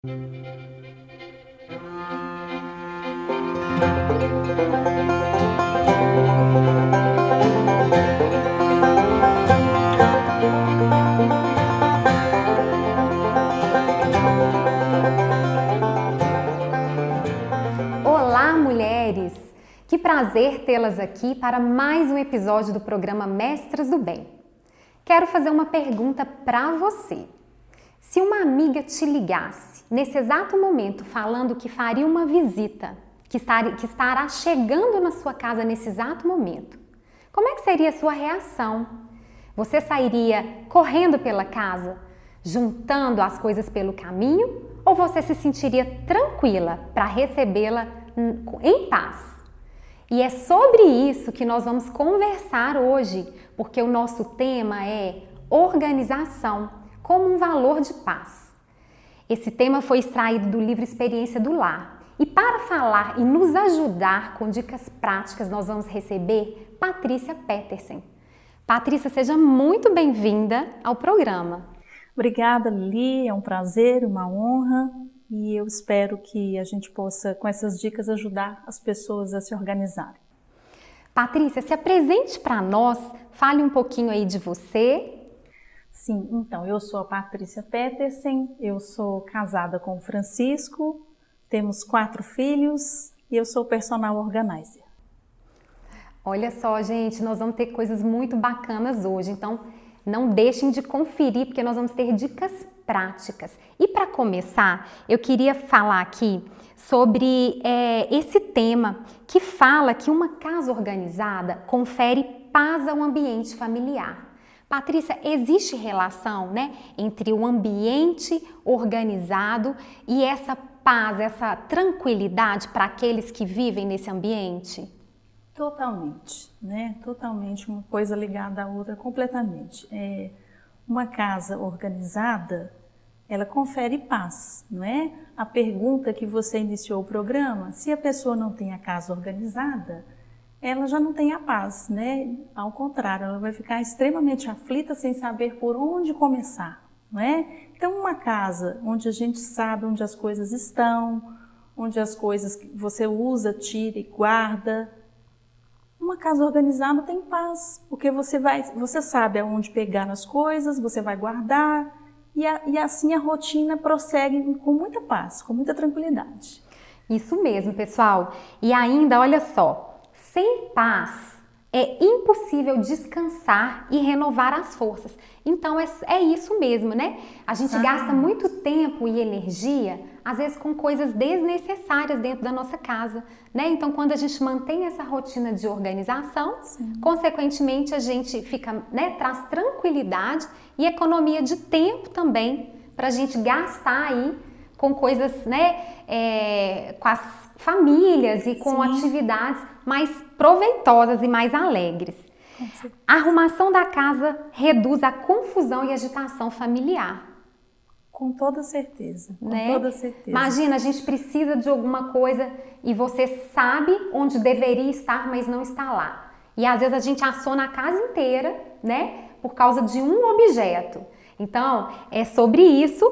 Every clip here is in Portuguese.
Olá, mulheres! Que prazer tê-las aqui para mais um episódio do programa Mestras do Bem. Quero fazer uma pergunta para você. Se uma amiga te ligasse nesse exato momento falando que faria uma visita, que estará chegando na sua casa nesse exato momento, como é que seria a sua reação? Você sairia correndo pela casa, juntando as coisas pelo caminho, ou você se sentiria tranquila para recebê-la em paz? E é sobre isso que nós vamos conversar hoje, porque o nosso tema é organização como um valor de paz. Esse tema foi extraído do livro Experiência do Lar. E para falar e nos ajudar com dicas práticas, nós vamos receber Patrícia Petersen. Patrícia, seja muito bem-vinda ao programa. Obrigada, Lili. É um prazer, uma honra. E eu espero que a gente possa, com essas dicas, ajudar as pessoas a se organizarem. Patrícia, se apresente para nós, fale um pouquinho aí de você. Sim, então, eu sou a Patrícia Petersen, eu sou casada com o Francisco, temos 4 filhos e eu sou personal organizer. Olha só, gente, nós vamos ter coisas muito bacanas hoje, então não deixem de conferir, porque nós vamos ter dicas práticas. E para começar, eu queria falar aqui sobre esse tema que fala que uma casa organizada confere paz ao ambiente familiar. Patrícia, existe relação, entre o ambiente organizado e essa paz, essa tranquilidade para aqueles que vivem nesse ambiente? Totalmente, Totalmente, uma coisa ligada à outra completamente. Uma casa organizada, ela confere paz, não é? A pergunta que você iniciou o programa, se a pessoa não tem a casa organizada, ela já não tem a paz, Ao contrário, ela vai ficar extremamente aflita sem saber por onde começar, não é? Então, uma casa onde a gente sabe onde as coisas estão, onde as coisas que você usa, tira e guarda. Uma casa organizada tem paz, porque você sabe aonde pegar as coisas, você vai guardar e assim a rotina prossegue com muita paz, com muita tranquilidade. Isso mesmo, pessoal. E ainda, olha só, sem paz é impossível descansar e renovar as forças. Então é isso mesmo, A gente gasta muito tempo e energia, às vezes com coisas desnecessárias dentro da nossa casa, Então quando a gente mantém essa rotina de organização, consequentemente a gente fica, traz tranquilidade e economia de tempo também para a gente gastar aí com coisas, com as famílias e com atividades mais proveitosas e mais alegres. A arrumação da casa reduz a confusão e agitação familiar. Com toda certeza, toda certeza. Imagina, a gente precisa de alguma coisa e você sabe onde deveria estar, mas não está lá. E às vezes a gente aciona a casa inteira, por causa de um objeto. Então, é sobre isso.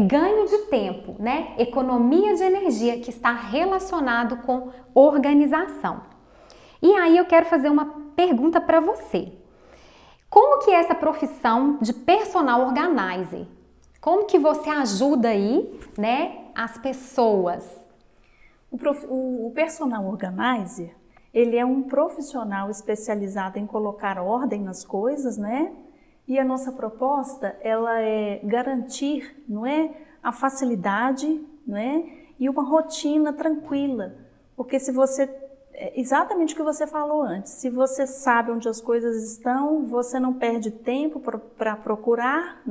Ganho de tempo, economia de energia, que está relacionado com organização. E aí eu quero fazer uma pergunta para você. Como que é essa profissão de personal organizer? Como que você ajuda aí, as pessoas? O personal organizer, ele é um profissional especializado em colocar ordem nas coisas, E a nossa proposta, ela é garantir, a facilidade, E uma rotina tranquila. Porque se você, exatamente o que você falou antes, se você sabe onde as coisas estão, você não perde tempo para procurar,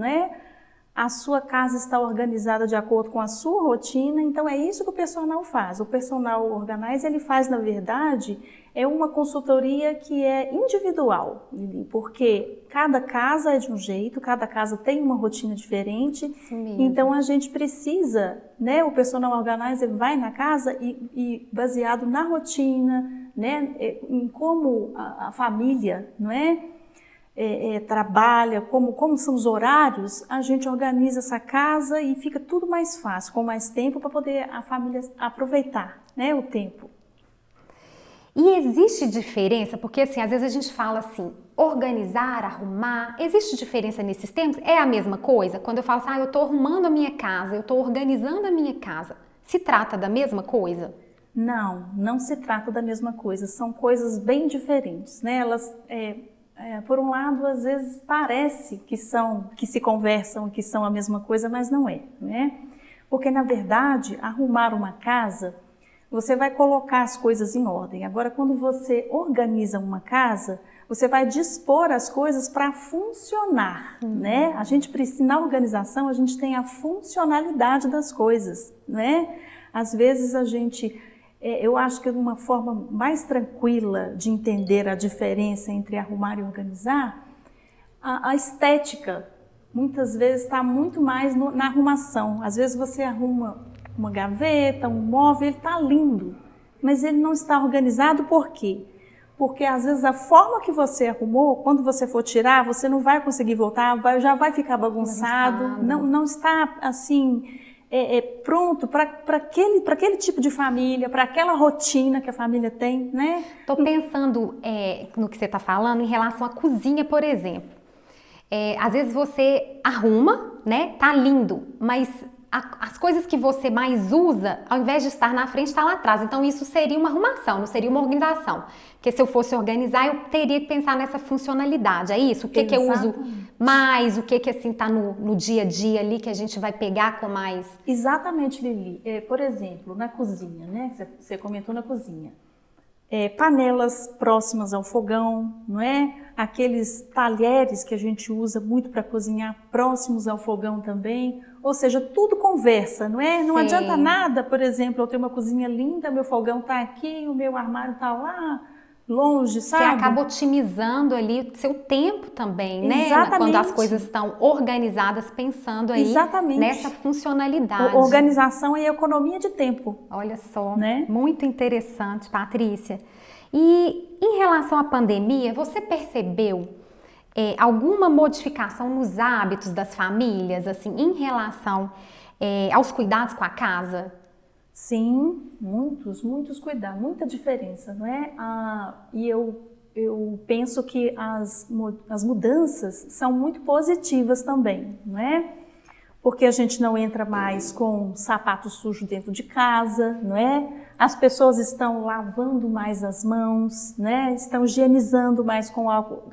A sua casa está organizada de acordo com a sua rotina, então é isso que o personal faz. O personal organizer, ele faz, na verdade, uma consultoria que é individual, porque cada casa é de um jeito, cada casa tem uma rotina diferente. Então a gente precisa, o personal organizer vai na casa e baseado na rotina, em como a família, trabalha, como são os horários, a gente organiza essa casa e fica tudo mais fácil, com mais tempo para poder a família aproveitar, né, o tempo. E existe diferença? Porque assim, às vezes a gente fala assim, organizar, arrumar, existe diferença nesses termos? É a mesma coisa? Quando eu falo assim, eu estou arrumando a minha casa, eu estou organizando a minha casa, se trata da mesma coisa? Não, não se trata da mesma coisa, são coisas bem diferentes, né? Elas, por um lado, às vezes parece que se conversam, que são a mesma coisa, mas não é, né? Porque, na verdade, arrumar uma casa, você vai colocar as coisas em ordem. Agora, quando você organiza uma casa, você vai dispor as coisas para funcionar, né? A gente precisa, na organização, a gente tem a funcionalidade das coisas, né? Às vezes eu acho que uma forma mais tranquila de entender a diferença entre arrumar e organizar, a estética, muitas vezes está muito mais na arrumação. Às vezes você arruma uma gaveta, um móvel, ele está lindo, mas ele não está organizado. Por quê? Porque às vezes a forma que você arrumou, quando você for tirar, você não vai conseguir voltar, já vai ficar bagunçado, não está assim pronto para aquele tipo de família, para aquela rotina que a família tem, né? Estou pensando no que você está falando em relação à cozinha, por exemplo. Às vezes você arruma, né? Tá lindo, mas as coisas que você mais usa, ao invés de estar na frente, está lá atrás. Então isso seria uma arrumação, não seria uma organização. Porque se eu fosse organizar, eu teria que pensar nessa funcionalidade. É isso? O que eu uso mais? O que assim está no dia a dia ali que a gente vai pegar com mais? Exatamente, Lili. Por exemplo, na cozinha, né? Você comentou na cozinha. Panelas próximas ao fogão, não é? Aqueles talheres que a gente usa muito para cozinhar próximos ao fogão também. Ou seja, tudo conversa, não é? Não adianta nada, por exemplo, eu ter uma cozinha linda, meu fogão está aqui, o meu armário está lá longe, sabe? Você acaba otimizando ali o seu tempo também, né? Exatamente. Quando as coisas estão organizadas, pensando aí nessa funcionalidade. Organização e economia de tempo. Olha só, né? Muito interessante, Patrícia. E em relação à pandemia, você percebeu alguma modificação nos hábitos das famílias, assim, em relação aos cuidados com a casa? Sim, muitos cuidados, muita diferença, não é? E eu penso que as mudanças são muito positivas também, não é? Porque a gente não entra mais com sapato sujo dentro de casa, não é? As pessoas estão lavando mais as mãos, né? Estão higienizando mais com álcool.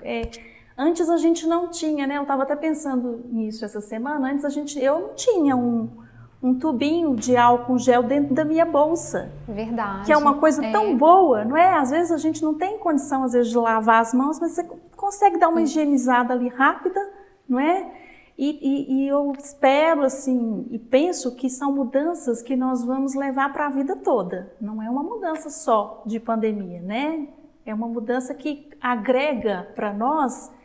Antes a gente não tinha, né? Eu estava até pensando nisso essa semana. Antes eu não tinha um tubinho de álcool gel dentro da minha bolsa. Verdade. Que é uma coisa tão boa, não é? Às vezes a gente não tem condição, às vezes, de lavar as mãos, mas você consegue dar uma higienizada ali rápida, não é? E eu espero, assim, e penso que são mudanças que nós vamos levar para a vida toda. Não é uma mudança só de pandemia, né? É uma mudança que agrega para nós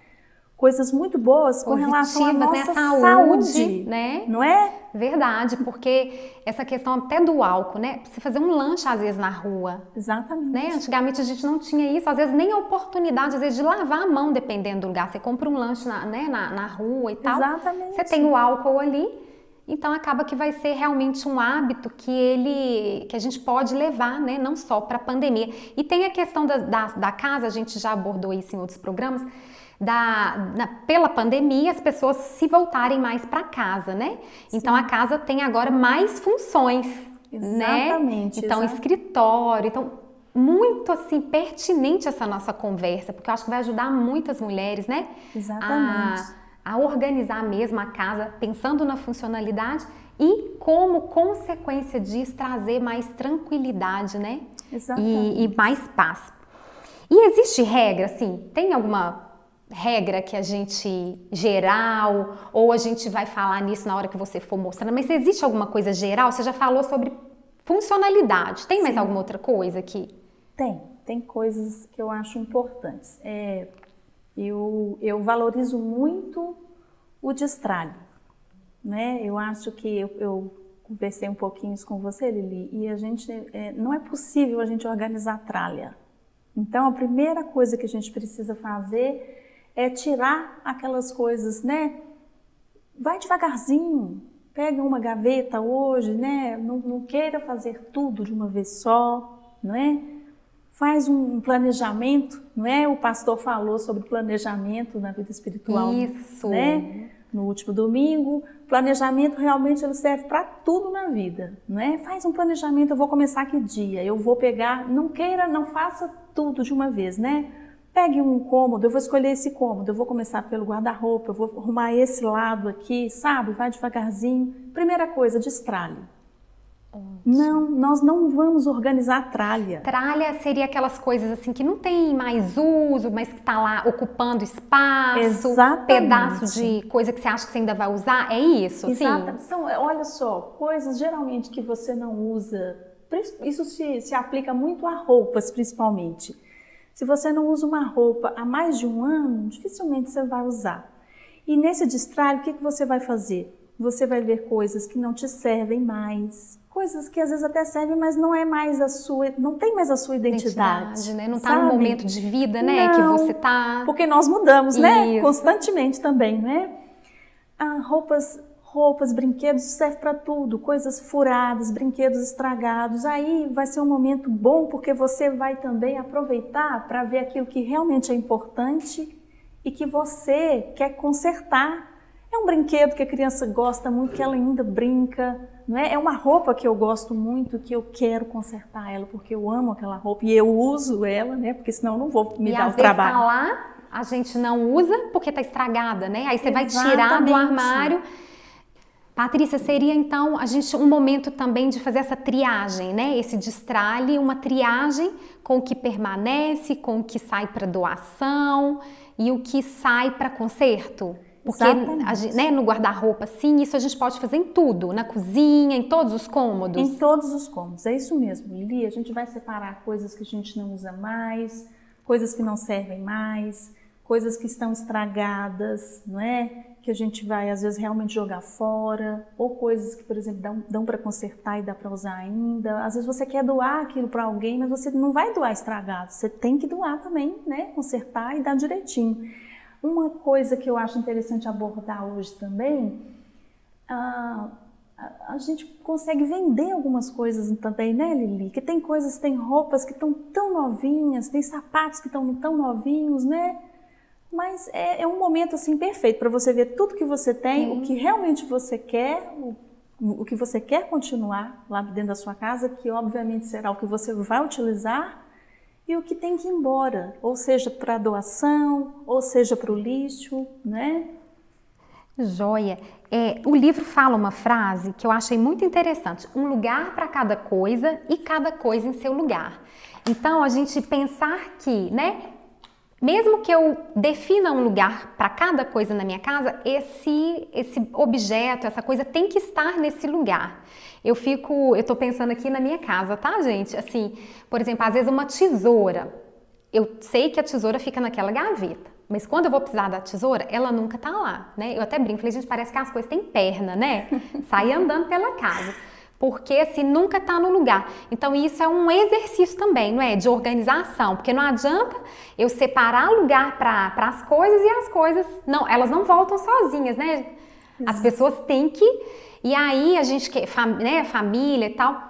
coisas muito boas com relação à nossa saúde, né? Não é? Verdade, porque essa questão até do álcool, né? Você fazer um lanche às vezes na rua. Exatamente. Né? Antigamente a gente não tinha isso, às vezes nem a oportunidade, às vezes, de lavar a mão, dependendo do lugar. Você compra um lanche na rua e tal. Exatamente. Você tem o álcool ali, então acaba que vai ser realmente um hábito que a gente pode levar, né? Não só para a pandemia. E tem a questão da casa, a gente já abordou isso em outros programas. Pela pandemia, as pessoas se voltarem mais para casa, né? Sim. Então a casa tem agora mais funções, exatamente, né? Então escritório, então muito assim pertinente essa nossa conversa, porque eu acho que vai ajudar muitas mulheres, né? Exatamente. A organizar mesmo a casa, pensando na funcionalidade e como consequência disso trazer mais tranquilidade, né? Exatamente. E mais paz. E existe regra, assim? Tem alguma regra que a gente geral, ou a gente vai falar nisso na hora que você for mostrando, mas existe alguma coisa geral? Você já falou sobre funcionalidade, tem mais alguma outra coisa aqui? Tem coisas que eu acho importantes. Eu valorizo muito o destralhe, né? Eu acho que eu conversei um pouquinho isso com você, Lili, e a gente, não é possível a gente organizar tralha. Então, a primeira coisa que a gente precisa fazer é tirar aquelas coisas, né? Vai devagarzinho, pega uma gaveta hoje, né? Não queira fazer tudo de uma vez só, não é? Faz um planejamento, não é? O pastor falou sobre planejamento na vida espiritual, Isso. Né? No último domingo. Planejamento realmente ele serve para tudo na vida, não é? Faz um planejamento, eu vou começar que dia, eu vou pegar, não faça tudo de uma vez, né? Pegue um cômodo, eu vou escolher esse cômodo, eu vou começar pelo guarda-roupa, eu vou arrumar esse lado aqui, sabe? Vai devagarzinho. Primeira coisa, destralhe. Não, nós não vamos organizar tralha. Tralha seria aquelas coisas assim que não tem mais uso, mas que está lá ocupando espaço, Exatamente. Pedaço de coisa que você acha que você ainda vai usar, é isso? Exatamente. Sim. Olha só, coisas geralmente que você não usa, isso se aplica muito a roupas principalmente. Se você não usa uma roupa há mais de um ano, dificilmente você vai usar. E nesse destralhe, o que você vai fazer? Você vai ver coisas que não te servem mais, coisas que às vezes até servem, mas não é mais não tem mais a sua identidade, né? Não está no momento de vida, né? Não, que você está. Porque nós mudamos, né? Constantemente também, né? Roupas, brinquedos, serve para tudo, coisas furadas, brinquedos estragados. Aí vai ser um momento bom porque você vai também aproveitar para ver aquilo que realmente é importante e que você quer consertar. É um brinquedo que a criança gosta muito, que ela ainda brinca, não é? É uma roupa que eu gosto muito, que eu quero consertar ela, porque eu amo aquela roupa e eu uso ela, né? Porque senão eu não vou me dar o trabalho. E às vezes tá lá, a gente não usa porque tá estragada, né? Aí você vai tirar do armário. Patrícia, seria então um momento também de fazer essa triagem, né? Esse destralhe, uma triagem com o que permanece, com o que sai para doação e o que sai para conserto. Porque né, no guarda-roupa, sim, isso a gente pode fazer em tudo, na cozinha, em todos os cômodos. Em todos os cômodos, é isso mesmo, Lili. A gente vai separar coisas que a gente não usa mais, coisas que não servem mais, coisas que estão estragadas, não é? Que a gente vai, às vezes, realmente jogar fora, ou coisas que, por exemplo, dão para consertar e dá para usar ainda. Às vezes você quer doar aquilo para alguém, mas você não vai doar estragado, você tem que doar também, né? Consertar e dar direitinho. Uma coisa que eu acho interessante abordar hoje também, a gente consegue vender algumas coisas também, né, Lili? Que tem roupas que estão tão novinhas, tem sapatos que estão tão novinhos, né? Mas é um momento assim perfeito para você ver tudo que você tem, o que realmente você quer, o que você quer continuar lá dentro da sua casa, que obviamente será o que você vai utilizar, e o que tem que ir embora, ou seja, para doação, ou seja, para o lixo, né? Joia. O livro fala uma frase que eu achei muito interessante. Um lugar para cada coisa e cada coisa em seu lugar. Então, a gente pensar que, né? Mesmo que eu defina um lugar para cada coisa na minha casa, esse objeto, essa coisa tem que estar nesse lugar. Eu tô pensando aqui na minha casa, tá, gente? Assim, por exemplo, às vezes uma tesoura. Eu sei que a tesoura fica naquela gaveta, mas quando eu vou precisar da tesoura, ela nunca tá lá, né? Eu até brinco, falei, gente, parece que as coisas têm perna, né? Sai andando pela casa. Porque assim, nunca tá no lugar. Então isso é um exercício também, não é? De organização, porque não adianta eu separar lugar para as coisas e as coisas, não, elas não voltam sozinhas, né? As pessoas têm que, e aí a gente, né, família e tal,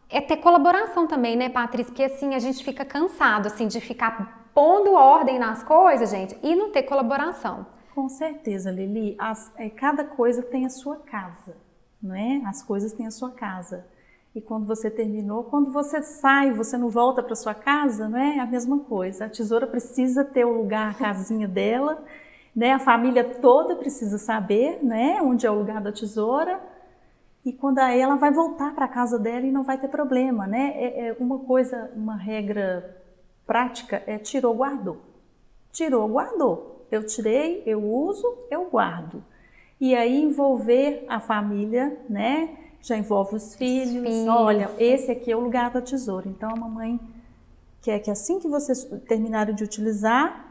é ter colaboração também, né, Patrícia? Porque assim, a gente fica cansado, assim, de ficar pondo ordem nas coisas, gente, e não ter colaboração. Com certeza, Lili, cada coisa tem a sua casa. Não é? As coisas têm a sua casa. E quando você terminou, quando você sai, você não volta para sua casa, não é? É a mesma coisa. A tesoura precisa ter o lugar, a casinha dela, né? A família toda precisa saber, né? Onde é o lugar da tesoura. E quando aí ela vai voltar para a casa dela e não vai ter problema, né? Uma regra prática é tirou, guardou. Tirou, guardou. Eu tirei, eu uso, eu guardo. E aí envolver a família, né? Já envolve os filhos. Olha, esse aqui é o lugar da tesoura. Então a mamãe quer que assim que vocês terminarem de utilizar,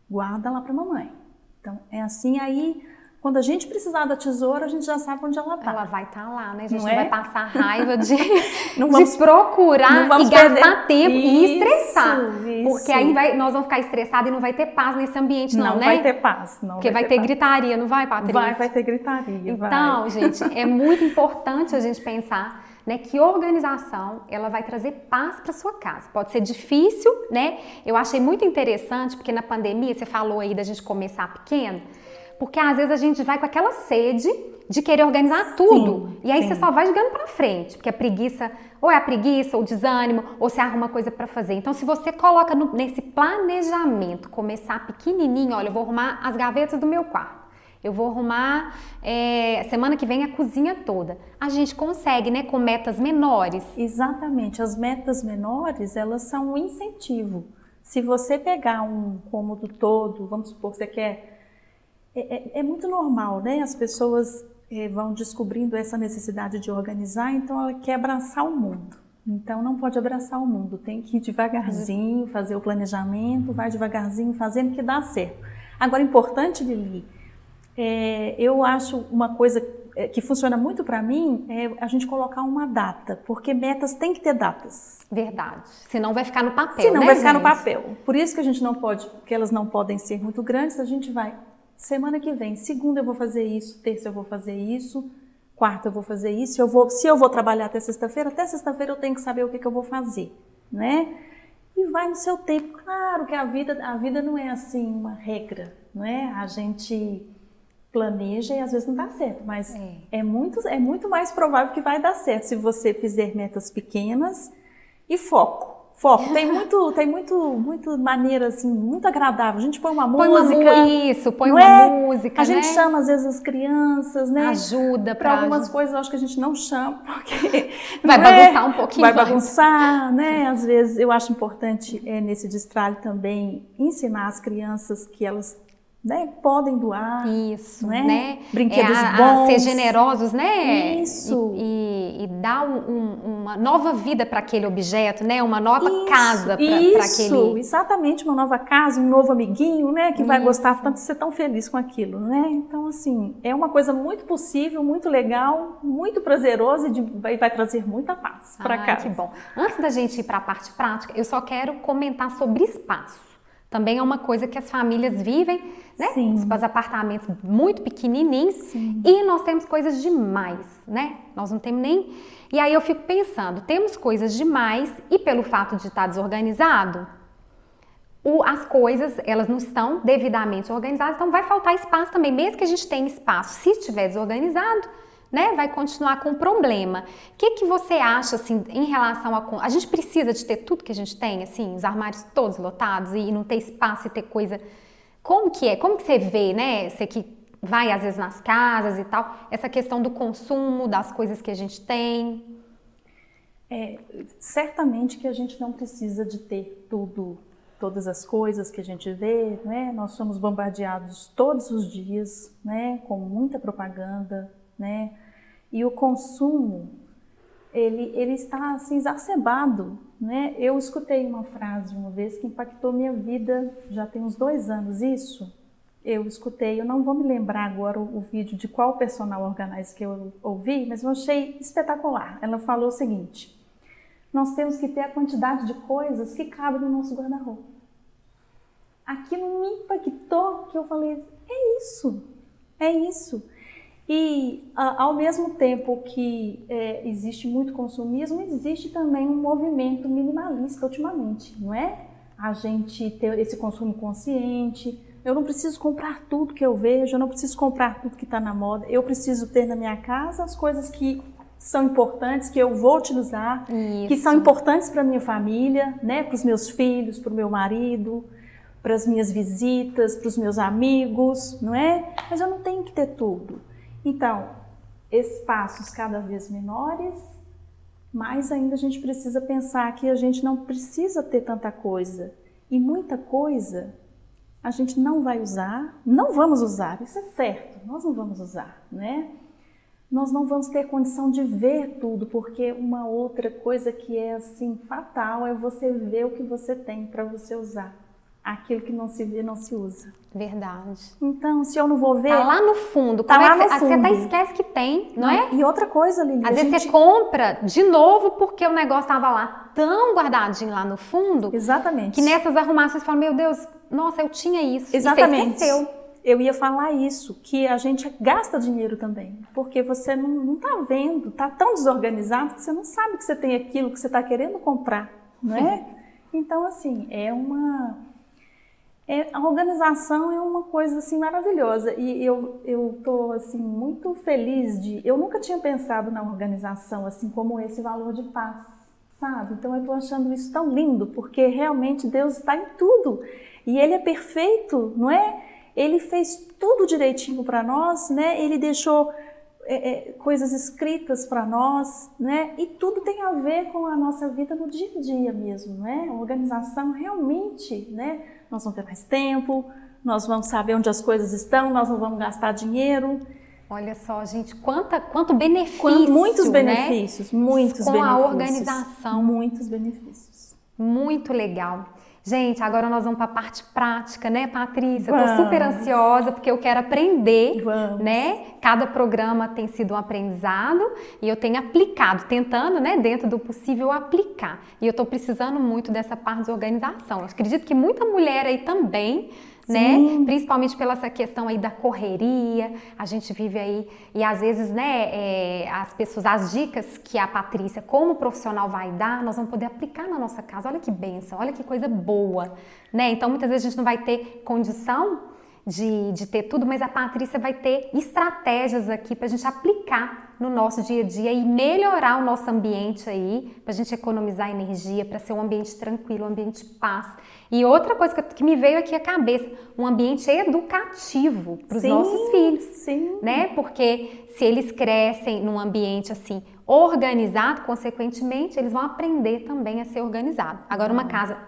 guarda lá para a mamãe. Então é assim aí, Quando a gente precisar da tesoura, a gente já sabe onde ela está. Ela vai estar lá, né? A gente Não não vai é? passar raiva de, Não vamos- de procurar não vamos e gastar perder. tempo e Isso, estressar. isso. Porque aí nós vamos ficar estressados e não vai ter paz nesse ambiente, não, Não né? vai ter paz. Não Porque vai ter paz. gritaria, não vai, Patrícia? Vai ter gritaria. Então, gente, é muito importante a gente pensar, né, que organização ela vai trazer paz para sua casa. Pode ser difícil, né? Eu achei muito interessante porque na pandemia você falou aí da gente começar pequeno, porque às vezes a gente vai com aquela sede de querer organizar tudo. Sim, e aí sim. você só vai jogando para frente, porque a preguiça, ou é a preguiça, ou o desânimo, ou você arruma coisa para fazer. Então, se você coloca nesse planejamento, começar pequenininho, olha, eu vou arrumar as gavetas do meu quarto. Eu vou arrumar, semana que vem, a cozinha toda. A gente consegue, né, com metas menores. Exatamente. As metas menores, elas são um incentivo. Se você pegar um cômodo todo, vamos supor que você quer... É muito normal, né? As pessoas vão descobrindo essa necessidade de organizar, então ela quer abraçar o mundo. Então não pode abraçar o mundo, tem que ir devagarzinho, fazer o planejamento, vai devagarzinho fazendo que dá certo. Agora, importante, Lili, eu acho uma coisa que funciona muito para mim é a gente colocar uma data, porque metas têm que ter datas. Verdade. Senão vai ficar no papel, Senão né, vai ficar gente? no papel. Por isso que a gente não pode, que elas não podem ser muito grandes, a gente vai, semana que vem, segunda eu vou fazer isso, terça eu vou fazer isso, quarta eu vou fazer isso, se eu vou trabalhar até sexta-feira eu tenho que saber o que eu vou fazer, né? E vai no seu tempo. Claro que a vida não é assim uma regra, não é? A gente planeja e às vezes não dá certo, mas é muito mais provável que vai dar certo se você fizer metas pequenas e foco. Tem muito maneira assim, muito agradável. A gente põe uma música. Põe não uma é? música, A gente né? chama às vezes as crianças, né? Ajuda para algumas coisas eu acho que a gente não chama, porque vai bagunçar um pouquinho. Vai bagunçar, né? Às vezes eu acho importante nesse destralhe também ensinar as crianças que elas, né, podem doar. Isso, né? né? Brinquedos bons. Ser generosos, né? Isso. E dar uma nova vida para aquele objeto, né? Uma nova casa para Isso, aquele... exatamente, uma nova casa, um novo amiguinho, né? Que vai gostar tanto de ser tão feliz com aquilo, né? Então, assim, é uma coisa muito possível, muito legal, muito prazerosa e vai trazer muita paz para casa. Que bom. Antes da gente ir para a parte prática, eu só quero comentar sobre espaço. Também é uma coisa que as famílias vivem, né? Sim. Os apartamentos muito pequenininhos. Sim. E nós temos coisas demais, né? Nós não temos nem... E aí eu fico pensando, temos coisas demais e pelo fato de estar desorganizado, as coisas, elas não estão devidamente organizadas, então vai faltar espaço também. Mesmo que a gente tenha espaço, se estiver desorganizado, né, vai continuar com problema. O que você acha, assim, em relação a gente precisa de ter tudo que a gente tem, assim, os armários todos lotados e não ter espaço e ter coisa... Como que é? Como que você vê, né? Você que vai, às vezes, nas casas e tal, essa questão do consumo, das coisas que a gente tem. Certamente que a gente não precisa de ter todas as coisas que a gente vê, né? Nós somos bombardeados todos os dias, né? Com muita propaganda, né? E o consumo, ele está assim, exacerbado, né? Eu escutei uma frase uma vez que impactou minha vida, já tem uns 2 anos isso. Eu escutei, eu não vou me lembrar agora o vídeo de qual personal organizer que eu ouvi, mas eu achei espetacular. Ela falou o seguinte: nós temos que ter a quantidade de coisas que cabem no nosso guarda-roupa. Aquilo me impactou, que eu falei, é isso. E ao mesmo tempo que existe muito consumismo, existe também um movimento minimalista ultimamente, não é? A gente ter esse consumo consciente. Eu não preciso comprar tudo que eu vejo, eu não preciso comprar tudo que está na moda. Eu preciso ter na minha casa as coisas que são importantes, que eu vou utilizar, que são importantes para a minha família, né? Para os meus filhos, para o meu marido, para as minhas visitas, para os meus amigos, não é? Mas eu não tenho que ter tudo. Então, espaços cada vez menores, mas ainda a gente precisa pensar que a gente não precisa ter tanta coisa. E muita coisa a gente não vai usar, não vamos usar, isso é certo, nós não vamos usar, né? Nós não vamos ter condição de ver tudo, porque uma outra coisa que é assim fatal é você ver o que você tem para você usar. aquilo que não se vê, não se usa. Verdade. Então, se eu não vou ver... Tá lá no fundo. Tá lá no Você fundo. até esquece que tem, não é? E outra coisa, Lili... Às vezes você compra de novo porque o negócio tava lá tão guardadinho lá no fundo. Exatamente. Que nessas arrumações você fala, meu Deus, nossa, eu tinha isso. Exatamente. E você esqueceu. Eu ia falar isso, que a gente gasta dinheiro também, porque você não tá vendo, tá tão desorganizado que você não sabe que você tem aquilo que você está querendo comprar, não é? Então, assim, a organização é uma coisa, assim, maravilhosa, e eu tô, assim, muito feliz eu nunca tinha pensado na organização, assim, como esse valor de paz, sabe? Então, eu tô achando isso tão lindo, porque realmente Deus está em tudo, e Ele é perfeito, não é? Ele fez tudo direitinho para nós, né? Ele deixou coisas escritas para nós, né? E tudo tem a ver com a nossa vida no dia a dia mesmo, né? A organização realmente, né? Nós vamos ter mais tempo, nós vamos saber onde as coisas estão, nós não vamos gastar dinheiro. Olha só, gente, quanto benefício, muitos né? benefícios, muitos com benefícios. a organização. Muitos benefícios. Muito legal. Gente, agora nós vamos para a parte prática, né, Patrícia? Eu tô super ansiosa porque eu quero aprender, né? Cada programa tem sido um aprendizado e eu tenho aplicado, tentando, né, dentro do possível aplicar. E eu tô precisando muito dessa parte de organização. Eu acredito que muita mulher aí também, né? Principalmente pela essa questão aí da correria, a gente vive aí e às vezes, né, as dicas que a Patrícia como profissional vai dar, nós vamos poder aplicar na nossa casa. Olha que bênção, olha que coisa boa, né? Então muitas vezes a gente não vai ter condição de ter tudo, mas a Patrícia vai ter estratégias aqui para a gente aplicar no nosso dia a dia e melhorar o nosso ambiente aí, para a gente economizar energia, para ser um ambiente tranquilo, um ambiente de paz. E outra coisa que me veio aqui à cabeça, um ambiente educativo para os nossos filhos, né? Porque se eles crescem num ambiente assim organizado, consequentemente, eles vão aprender também a ser organizado. Agora, uma casa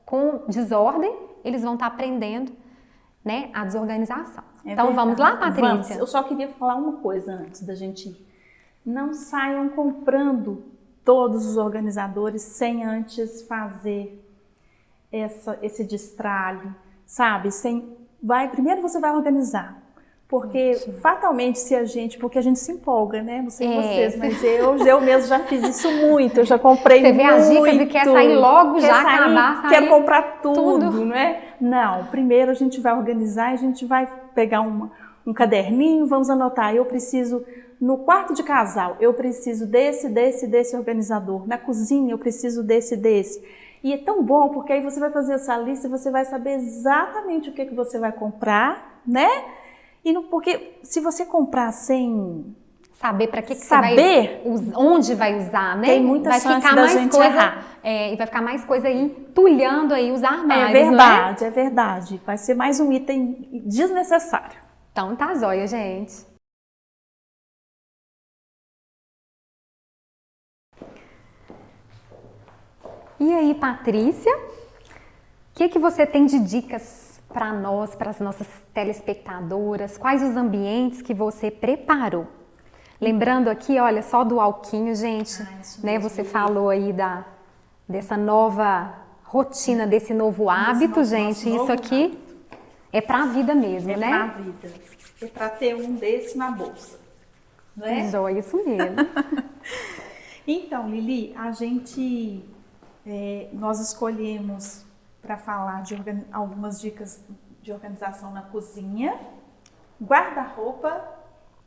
com desordem, eles vão estar aprendendo, né, a desorganização. Então, vamos lá, Patrícia? Vamos. Eu só queria falar uma coisa antes da gente ir. Não saiam comprando todos os organizadores sem antes fazer esse destralhe, sabe? Primeiro você vai organizar. Porque fatalmente porque a gente se empolga, né? Não sei vocês, mas eu mesmo já fiz isso muito, eu já comprei muito. Você vê as dicas e quer sair logo, quer comprar tudo, né? Não, primeiro a gente vai organizar, a gente vai pegar um caderninho, vamos anotar, eu preciso, no quarto de casal, eu preciso desse organizador, na cozinha eu preciso desse. E é tão bom, porque aí você vai fazer essa lista e você vai saber exatamente o que você vai comprar, né? Porque se você comprar sem saber para que você vai, onde vai usar, né? Tem muita chance da gente errar. E vai ficar mais coisa aí entulhando aí os armários, verdade, não é? É verdade. Vai ser mais um item desnecessário. Então tá jóia, gente. E aí, Patrícia, o que você tem de dicas para nós, para as nossas telespectadoras? Quais os ambientes que você preparou? Lembrando aqui, olha, só do alquinho, gente, né? Você falou aí dessa nova rotina, desse novo hábito, gente. Isso aqui é para a vida mesmo, né? É para a vida. É para ter um desse na bolsa, não é? Joia, isso mesmo. Então, Lili, nós escolhemos para falar de algumas dicas de organização na cozinha, guarda-roupa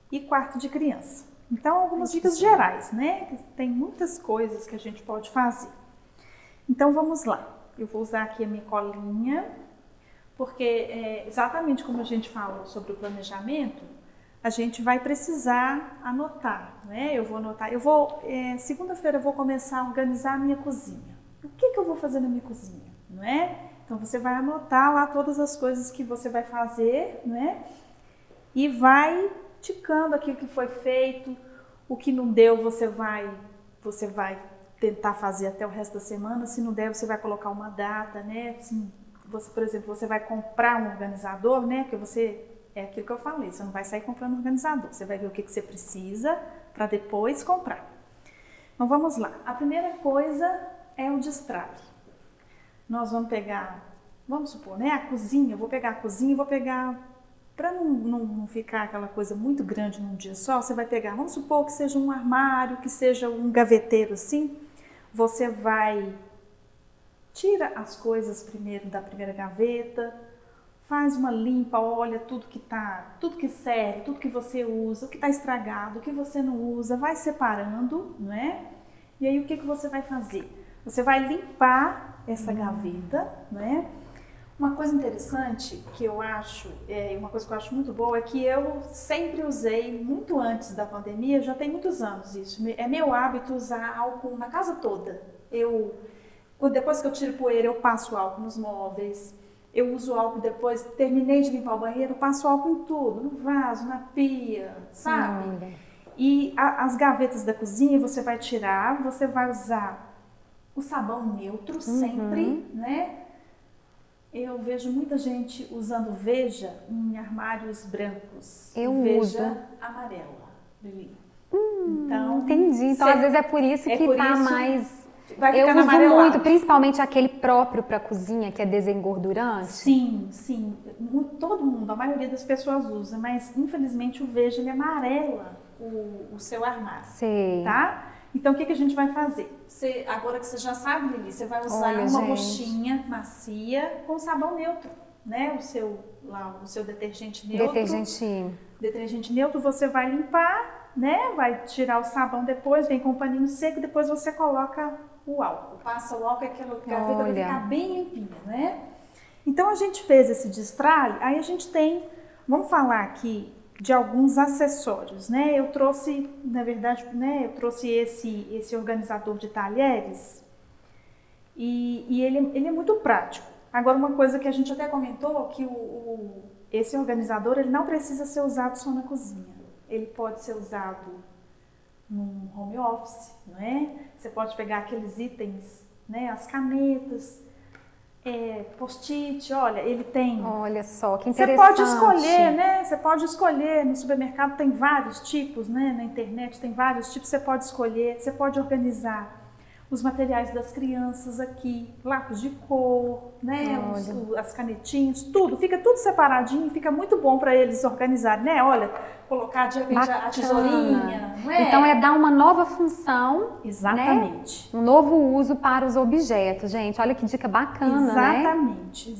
e quarto de criança. Então, algumas dicas gerais, né? Tem muitas coisas que a gente pode fazer. Então, vamos lá. Eu vou usar aqui a minha colinha, porque exatamente como a gente falou sobre o planejamento, a gente vai precisar anotar, né? Eu vou anotar. Segunda-feira eu vou começar a organizar a minha cozinha. O que eu vou fazer na minha cozinha? Não é? Então você vai anotar lá todas as coisas que você vai fazer, né? E vai ticando aquilo que foi feito, o que não deu você vai tentar fazer até o resto da semana. Se não der, você vai colocar uma data, né? Assim, por exemplo, você vai comprar um organizador, né? Porque é aquilo que eu falei, você não vai sair comprando um organizador, você vai ver o que você precisa para depois comprar. Então vamos lá. A primeira coisa é o destralhe. Nós vamos pegar vamos supor, né? A cozinha, eu vou pegar a cozinha e vou pegar, para não ficar aquela coisa muito grande num dia só, você vai pegar, vamos supor que seja um armário, que seja um gaveteiro assim, você vai, tira as coisas primeiro da primeira gaveta, faz uma limpa, olha tudo que serve, tudo que você usa, o que está estragado, o que você não usa, vai separando, não é? E aí o que você vai fazer? Você vai limpar essa gaveta, não é? Uma coisa interessante que eu acho, uma coisa que eu acho muito boa é que eu sempre usei, muito antes da pandemia, já tem muitos anos isso, é meu hábito usar álcool na casa toda. Depois que eu tiro poeira, eu passo álcool nos móveis. Eu uso álcool depois, terminei de limpar o banheiro, passo álcool em tudo, no vaso, na pia, sabe? E as gavetas da cozinha você vai tirar, você vai usar o sabão neutro sempre, né? Eu vejo muita gente usando Veja em armários brancos. Eu Veja uso. amarela, Lili. Então, entendi. Então, às vezes é por isso que tá mais... Vai Eu ficando uso amarelado. muito, principalmente aquele próprio para cozinha, que é desengordurante. Sim. Todo mundo, a maioria das pessoas usa, mas infelizmente o Veja ele amarela o seu armário. Sei. Tá? Então o que a gente vai fazer? Agora que você já sabe, Lili, você vai usar uma buchinha macia com sabão neutro, né? O seu detergente neutro. Detergente neutro, você vai limpar, né? Vai tirar o sabão depois, vem com o paninho seco, depois você coloca o álcool. Passa o álcool, aquela gaveta vai ficar bem limpinha, né? Então a gente fez esse destralhe, aí a gente tem, vamos falar aqui de alguns acessórios, né? Eu trouxe, na verdade, né? Eu trouxe esse organizador de talheres e ele é muito prático. Agora, uma coisa que a gente até comentou, que esse organizador, ele não precisa ser usado só na cozinha. Ele pode ser usado num home office, não é? Você pode pegar aqueles itens, né? As canetas, post-it, olha, ele tem... Olha só, que interessante. Você pode escolher, né? Você pode escolher, no supermercado tem vários tipos, né? Na internet tem vários tipos, você pode escolher, você pode organizar os materiais das crianças aqui, lápis de cor, né? As canetinhas, tudo, fica tudo separadinho, fica muito bom para eles organizarem, né? Olha, colocar de repente a tesourinha, não é? Então é dar uma nova função, exatamente, né? Um novo uso para os objetos, gente. Olha que dica bacana, exatamente.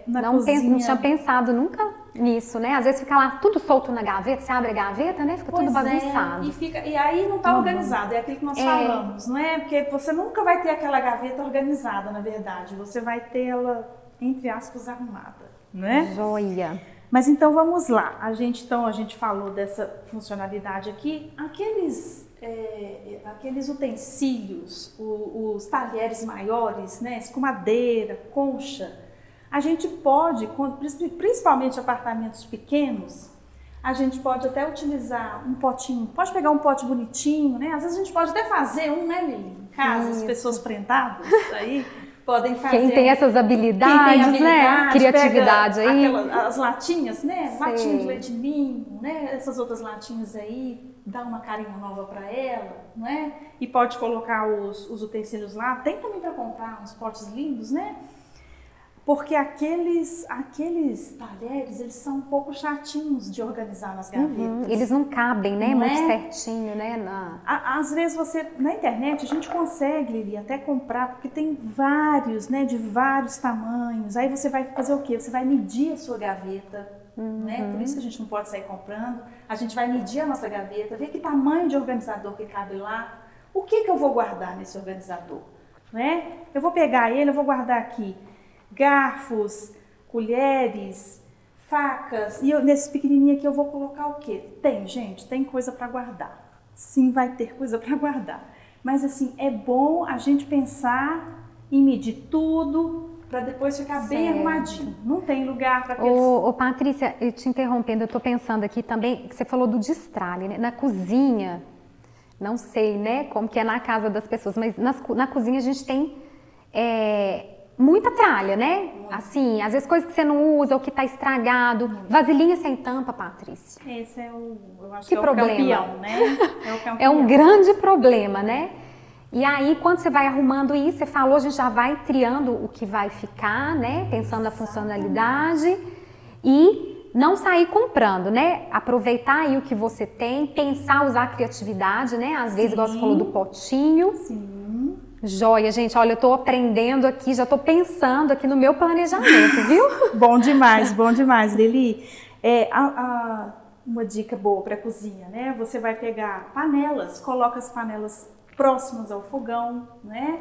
Não tinha pensado nunca nisso, né? Às vezes fica lá tudo solto na gaveta, você abre a gaveta, né? Fica tudo bagunçado. E aí não está organizado, é aquilo que nós falamos, não é? Porque você nunca vai ter aquela gaveta organizada, na verdade. Você vai ter ela, entre aspas, arrumada, né? Joia! Mas então vamos lá. A gente falou dessa funcionalidade aqui. Aqueles utensílios, os talheres maiores, né? Escumadeira, concha. A gente pode, principalmente apartamentos pequenos, a gente pode até utilizar um potinho, pode pegar um pote bonitinho, né? Às vezes a gente pode até fazer um, né, Lili? Em casa, as pessoas prendadas aí podem fazer. Quem tem essas habilidades, né? Criatividade aí. As latinhas, né? Latinha de leite ninho, né? Essas outras latinhas aí, dá uma carinha nova para ela, não é? E pode colocar os utensílios lá. Tem também para comprar uns potes lindos, né? Porque aqueles talheres, eles são um pouco chatinhos de organizar nas gavetas. Eles não cabem, né? Não muito é? certinho, né? Às vezes na internet, a gente consegue, Lili, até comprar, porque tem vários, né? De vários tamanhos. Aí você vai fazer o quê? Você vai medir a sua gaveta, né? Por isso que a gente não pode sair comprando. A gente vai medir a nossa gaveta, ver que tamanho de organizador que cabe lá. O que eu vou guardar nesse organizador, né? Eu vou pegar ele, eu vou guardar aqui garfos, colheres, facas, e nesse pequenininho aqui eu vou colocar o quê? Tem coisa para guardar. Sim, vai ter coisa para guardar. Mas assim, é bom a gente pensar em medir tudo para depois ficar bem arrumadinho. Não tem lugar para aqueles... Ô, Patrícia, eu te interrompendo, eu tô pensando aqui também, que você falou do destralhe, né? Na cozinha, não sei, né, como que é na casa das pessoas, mas na cozinha a gente tem... muita tralha, né? Assim, às vezes coisas que você não usa, ou que tá estragado. Vasilhinha sem tampa, Patrícia. Esse eu acho que é problema. O campeão, né? É o campeão. É um grande problema, né? E aí, quando você vai arrumando isso, você falou, a gente já vai triando o que vai ficar, né? Pensando na funcionalidade e não sair comprando, né? Aproveitar aí o que você tem, pensar, usar a criatividade, né? Às vezes, igual você falou do potinho. Sim. Joia, gente. Olha, eu tô aprendendo aqui, já tô pensando aqui no meu planejamento, viu? Bom demais, Lili. Uma dica boa para cozinha, né? Você vai pegar panelas, coloca as panelas próximas ao fogão, né?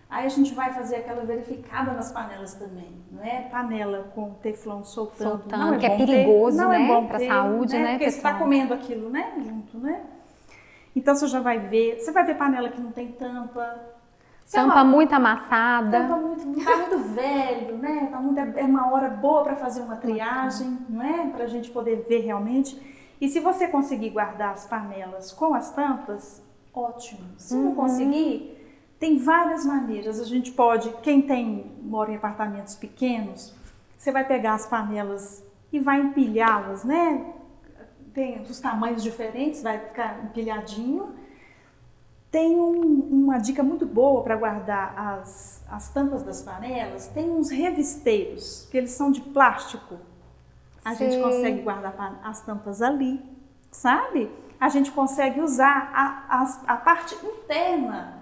Aí a gente vai fazer aquela verificada nas panelas também, não é? Panela com teflon soltando, não é que bom é perigoso, ter, não né? é bom Para ter, saúde, né? Porque você está comendo aquilo, né? Junto, né? Então você já vai ver, você vai ver panela que não tem tampa. Tampa muito amassada. Tampa muito, tá muito velho, né? É uma hora boa para fazer uma triagem, não é? Para a gente poder ver realmente. E se você conseguir guardar as panelas com as tampas, ótimo. Se não conseguir, tem várias maneiras. A gente pode, quem mora em apartamentos pequenos, você vai pegar as panelas e vai empilhá-las, né? Tem os tamanhos diferentes, vai ficar empilhadinho. Tem uma dica muito boa para guardar as tampas das panelas. Tem uns revisteiros, que eles são de plástico. A gente consegue guardar as tampas ali, sabe? A gente consegue usar a parte interna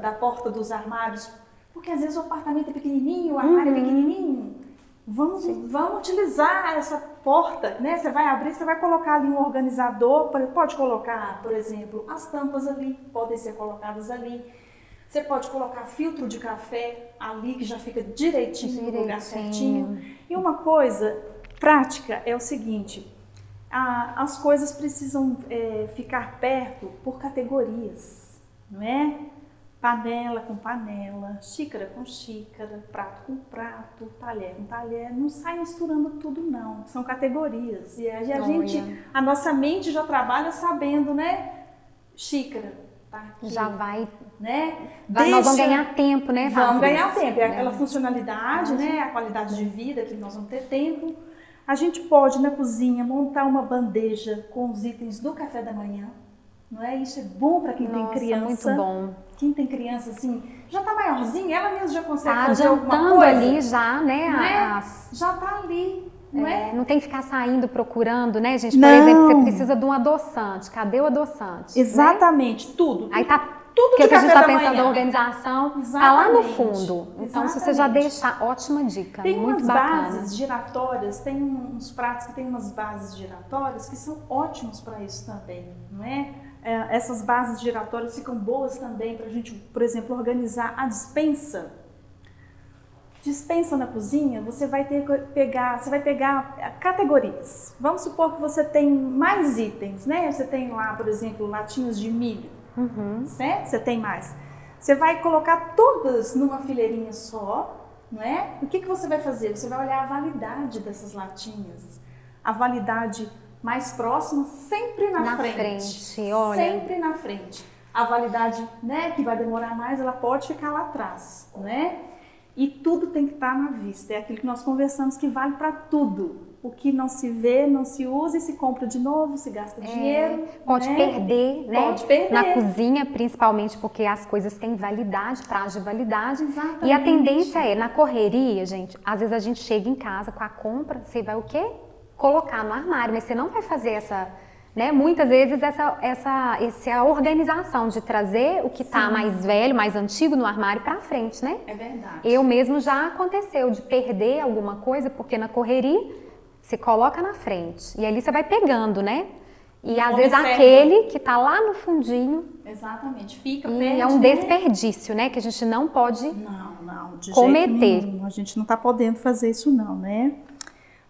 da porta dos armários, porque às vezes o apartamento é pequenininho, o armário é pequenininho. Vamos utilizar essa porta, né? Você vai abrir, você vai colocar ali um organizador, pode colocar, por exemplo, as tampas ali, podem ser colocadas ali. Você pode colocar filtro de café ali, que já fica direitinho no lugar certinho. E uma coisa prática é o seguinte, as coisas precisam ficar perto por categorias, não é? Panela com panela, xícara com xícara, prato com prato, talher com talher. Não sai misturando tudo, não. São categorias. E a nossa mente já trabalha sabendo, né? Xícara, tá aqui. Já vai, né? Nós vamos ganhar tempo, né? Vamos ganhar tempo. É aquela funcionalidade, né? A qualidade de vida que nós vamos ter tempo. A gente pode, na cozinha, montar uma bandeja com os itens do café da manhã. Não é? Isso é bom para quem tem criança. Muito bom. Quem tem criança, assim, já tá maiorzinha, ela mesma já consegue tá fazer alguma coisa. Ali já, né? Já tá ali, não é? Não tem que ficar saindo procurando, né, gente? Por exemplo, você precisa de um adoçante. Cadê o adoçante? Exatamente, né? Tudo. Aí tá tudo que de a gente café está da pensando manhã. na organização, Exatamente. tá lá no fundo. Então, Exatamente. se você já deixar, ótima dica. Tem muito umas bacana. bases giratórias, tem uns pratos que tem umas bases giratórias que são ótimos para isso também, não é? Essas bases giratórias ficam boas também para a gente, por exemplo, organizar a despensa. Despensa na cozinha, você vai pegar categorias. Vamos supor que você tem mais itens, né? Você tem lá, por exemplo, latinhas de milho, certo? Você tem mais. Você vai colocar todas numa fileirinha só, não é? O que você vai fazer? Você vai olhar a validade dessas latinhas, a validade mais próxima, sempre na frente. Olha. Sempre na frente. A validade, né, que vai demorar mais, ela pode ficar lá atrás, né? E tudo tem que estar na vista. É aquilo que nós conversamos que vale para tudo. O que não se vê, não se usa e se compra de novo, se gasta dinheiro. Pode perder, né? Pode perder. Na cozinha, principalmente, porque as coisas têm validade, prazo de validade. Exatamente. E a tendência é, na correria, gente, às vezes a gente chega em casa com a compra, você vai o quê? Colocar no armário, mas você não vai fazer essa, né? Muitas vezes essa organização de trazer o que está mais velho, mais antigo no armário para frente, né? É verdade. Eu mesmo já aconteceu de perder alguma coisa, porque na correria você coloca na frente e ali você vai pegando, né? E às vezes aquele que está lá no fundinho. Exatamente, fica e perto, é um desperdício, né? Que a gente não pode de cometer. Jeito nenhum. A gente não está podendo fazer isso não, né?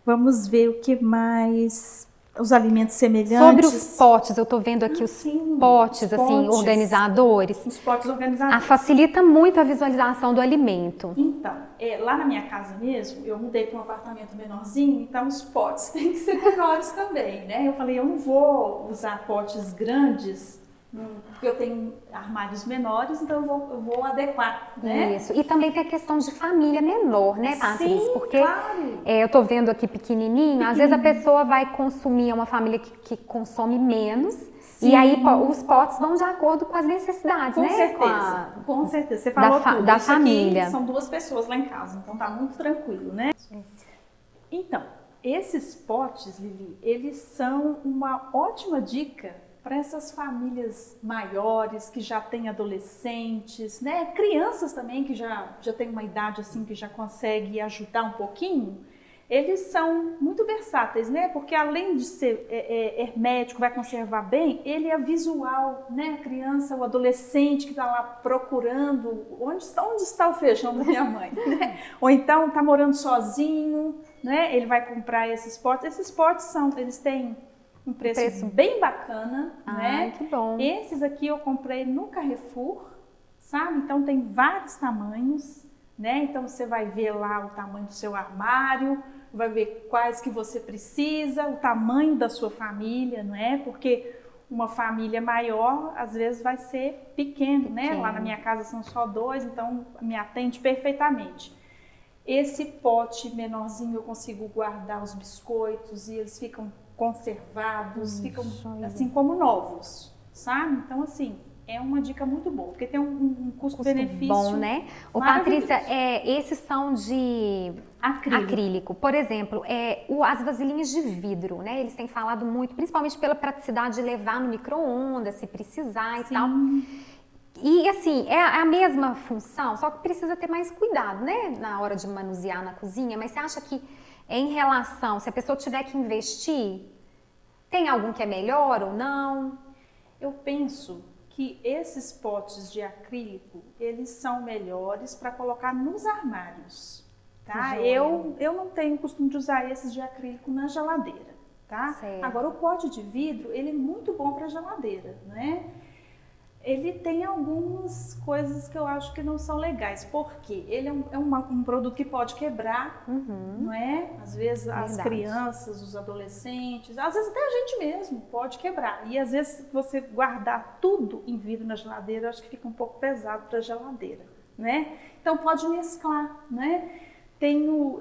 Vamos ver o que mais, os alimentos semelhantes. Sobre os potes, eu estou vendo aqui os potes, assim, organizadores. Os potes organizadores. Facilita muito a visualização do alimento. Então, lá na minha casa mesmo, eu mudei para um apartamento menorzinho, então os potes têm que ser menores também, né? Eu falei, eu não vou usar potes grandes Porque eu tenho armários menores, então eu vou adequar, né? Isso. E também tem a questão de família menor, né, Patrícia? Sim, porque claro. eu tô vendo aqui pequenininho, às vezes a pessoa vai consumir, é uma família que consome menos, Sim. e aí os potes vão de acordo com as necessidades, Com né? certeza, com certeza. Você falou tudo. Da Isso família. aqui são 2 pessoas lá em casa, então tá muito tranquilo, né? Então, esses potes, Lili, eles são uma ótima dica para essas famílias maiores que já têm adolescentes, né? Crianças também que já têm uma idade assim que já consegue ajudar um pouquinho. Eles são muito versáteis, né? Porque além de ser hermético, vai conservar bem, ele é visual, né? A criança, o adolescente que está lá procurando onde está o feijão da minha mãe, né? Ou então está morando sozinho, né? Ele vai comprar esses potes. Esses potes eles têm um preço bem bacana, né? Que bom. Esses aqui eu comprei no Carrefour, sabe? Então tem vários tamanhos, né? Então você vai ver lá o tamanho do seu armário, vai ver quais que você precisa, o tamanho da sua família, não é? Porque uma família maior, às vezes, vai ser pequeno, né? Lá na minha casa são só 2, então me atende perfeitamente. Esse pote menorzinho eu consigo guardar os biscoitos e eles ficam conservados, ficam assim como novos, sabe? Então, assim, é uma dica muito boa, porque tem um custo-benefício bom, né? Ô, Patrícia, esses são de acrílico. Por exemplo, as vasilhinhas de vidro, né? Eles têm falado muito, principalmente pela praticidade de levar no micro-ondas, se precisar e tal. E assim, é a mesma função, só que precisa ter mais cuidado, né? Na hora de manusear na cozinha. Mas você acha que em relação, se a pessoa tiver que investir, tem algum que é melhor ou não? Eu penso que esses potes de acrílico, eles são melhores para colocar nos armários, tá? Eu não tenho costume de usar esses de acrílico na geladeira, tá? Certo. Agora, o pote de vidro, ele é muito bom para geladeira, né? Ele tem algumas coisas que eu acho que não são legais, porque ele é um produto que pode quebrar, não é? Às vezes as crianças, os adolescentes, às vezes até a gente mesmo pode quebrar. E às vezes se você guardar tudo em vidro na geladeira, eu acho que fica um pouco pesado para a geladeira, né? Então pode mesclar, né?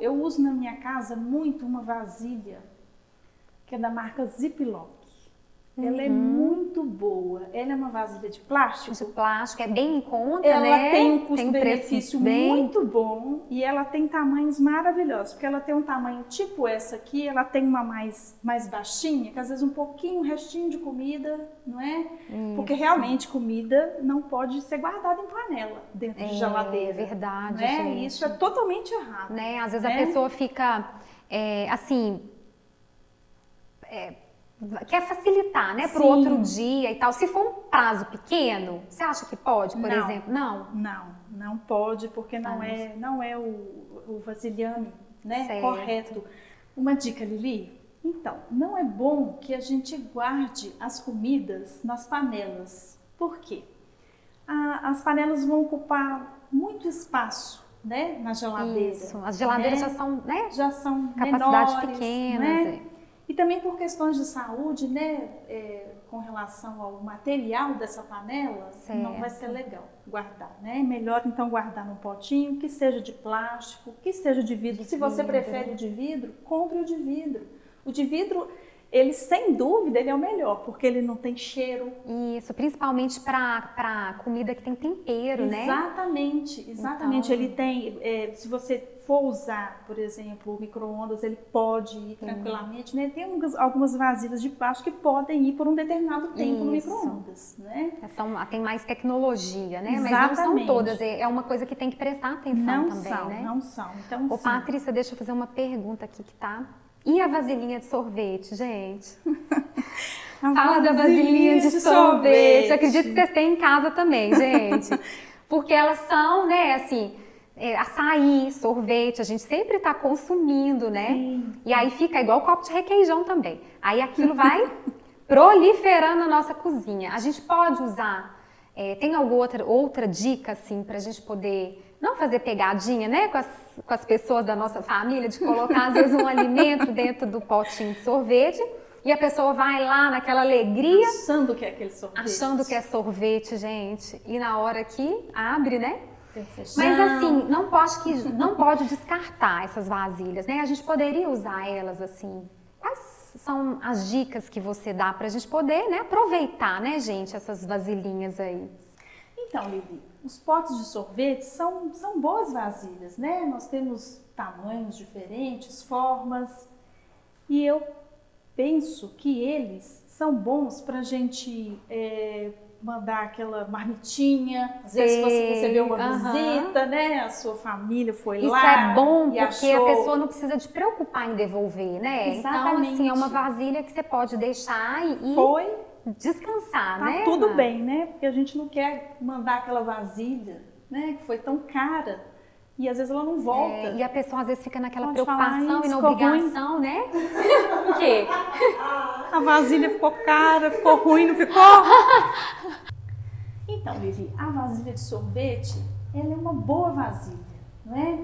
Eu uso na minha casa muito uma vasilha que é da marca Ziploc. Ela é muito boa. Ela é uma vasilha de plástico. De plástico, é bem em conta, ela né? Tem um custo-benefício muito bom e ela tem tamanhos maravilhosos. Porque ela tem um tamanho tipo essa aqui, ela tem uma mais baixinha, que às vezes um pouquinho, um restinho de comida, não é? Isso. Porque realmente comida não pode ser guardada em panela, dentro de geladeira. É verdade, né? gente. Isso é totalmente errado. Né? Às vezes a pessoa fica, quer facilitar, né, para o outro dia e tal. Se for um prazo pequeno, você acha que pode, por exemplo? Não pode, porque não é o vasilhame, né, correto. Uma dica, Lili? Então, não é bom que a gente guarde as comidas nas panelas. Por quê? As panelas vão ocupar muito espaço, né, na geladeira. Isso, as geladeiras já são capacidades menores, pequenas. Né? E também por questões de saúde, né, com relação ao material dessa panela, não vai ser legal guardar, né? Melhor então guardar num potinho, que seja de plástico, que seja de vidro. Se você prefere o de vidro, compre o de vidro. O de vidro, ele sem dúvida, ele é o melhor, porque ele não tem cheiro. Isso, principalmente para comida que tem tempero, né? Exatamente. Então... Ele tem, se você for usar, por exemplo, o micro-ondas, ele pode ir tranquilamente, né? Tem algumas vasilhas de plástico que podem ir por um determinado tempo no micro-ondas, né? Tem mais tecnologia, né? Exatamente. Mas não são todas, é uma coisa que tem que prestar atenção também, né? Não são. Então, Ô, Patrícia, deixa eu fazer uma pergunta aqui que tá... E a vasilhinha de sorvete, gente? Fala da vasilhinha de sorvete. Acredito que vocês têm em casa também, gente. Porque elas são, né, assim, açaí, sorvete, a gente sempre tá consumindo, né? Sim. E aí fica igual copo de requeijão também. Aí aquilo vai proliferando na nossa cozinha. A gente pode usar, tem alguma outra dica, assim, pra gente poder... Não fazer pegadinha, né, com as pessoas da nossa família, de colocar, às vezes, um alimento dentro do potinho de sorvete E a pessoa vai lá naquela alegria, Achando que é aquele sorvete. achando que é sorvete, gente. E na hora que abre, né? Mas Mas assim, não pode descartar essas vasilhas, né? A gente poderia usar elas assim. Quais são as dicas que você dá pra gente poder, né, aproveitar, né, gente, essas vasilhinhas aí? Então, Lili, os potes de sorvete são boas vasilhas, né? Nós temos tamanhos diferentes, formas, e eu penso que eles são bons para a gente mandar aquela marmitinha. Às vezes você recebeu uma visita, né? A sua família foi Isso lá. Isso é bom e porque achou... a pessoa não precisa de preocupar em devolver, né? Exatamente. Então, assim, é uma vasilha que você pode deixar e descansar, tá, né? Tudo bem, né? Porque a gente não quer mandar aquela vasilha, né? Que foi tão cara. E às vezes ela não volta. E a pessoa às vezes fica naquela Pode preocupação e na ficou obrigação, ruim. né? O quê? A vasilha ficou cara, ficou ruim, não ficou? Então, Lili, a vasilha de sorvete, ela é uma boa vasilha, não é?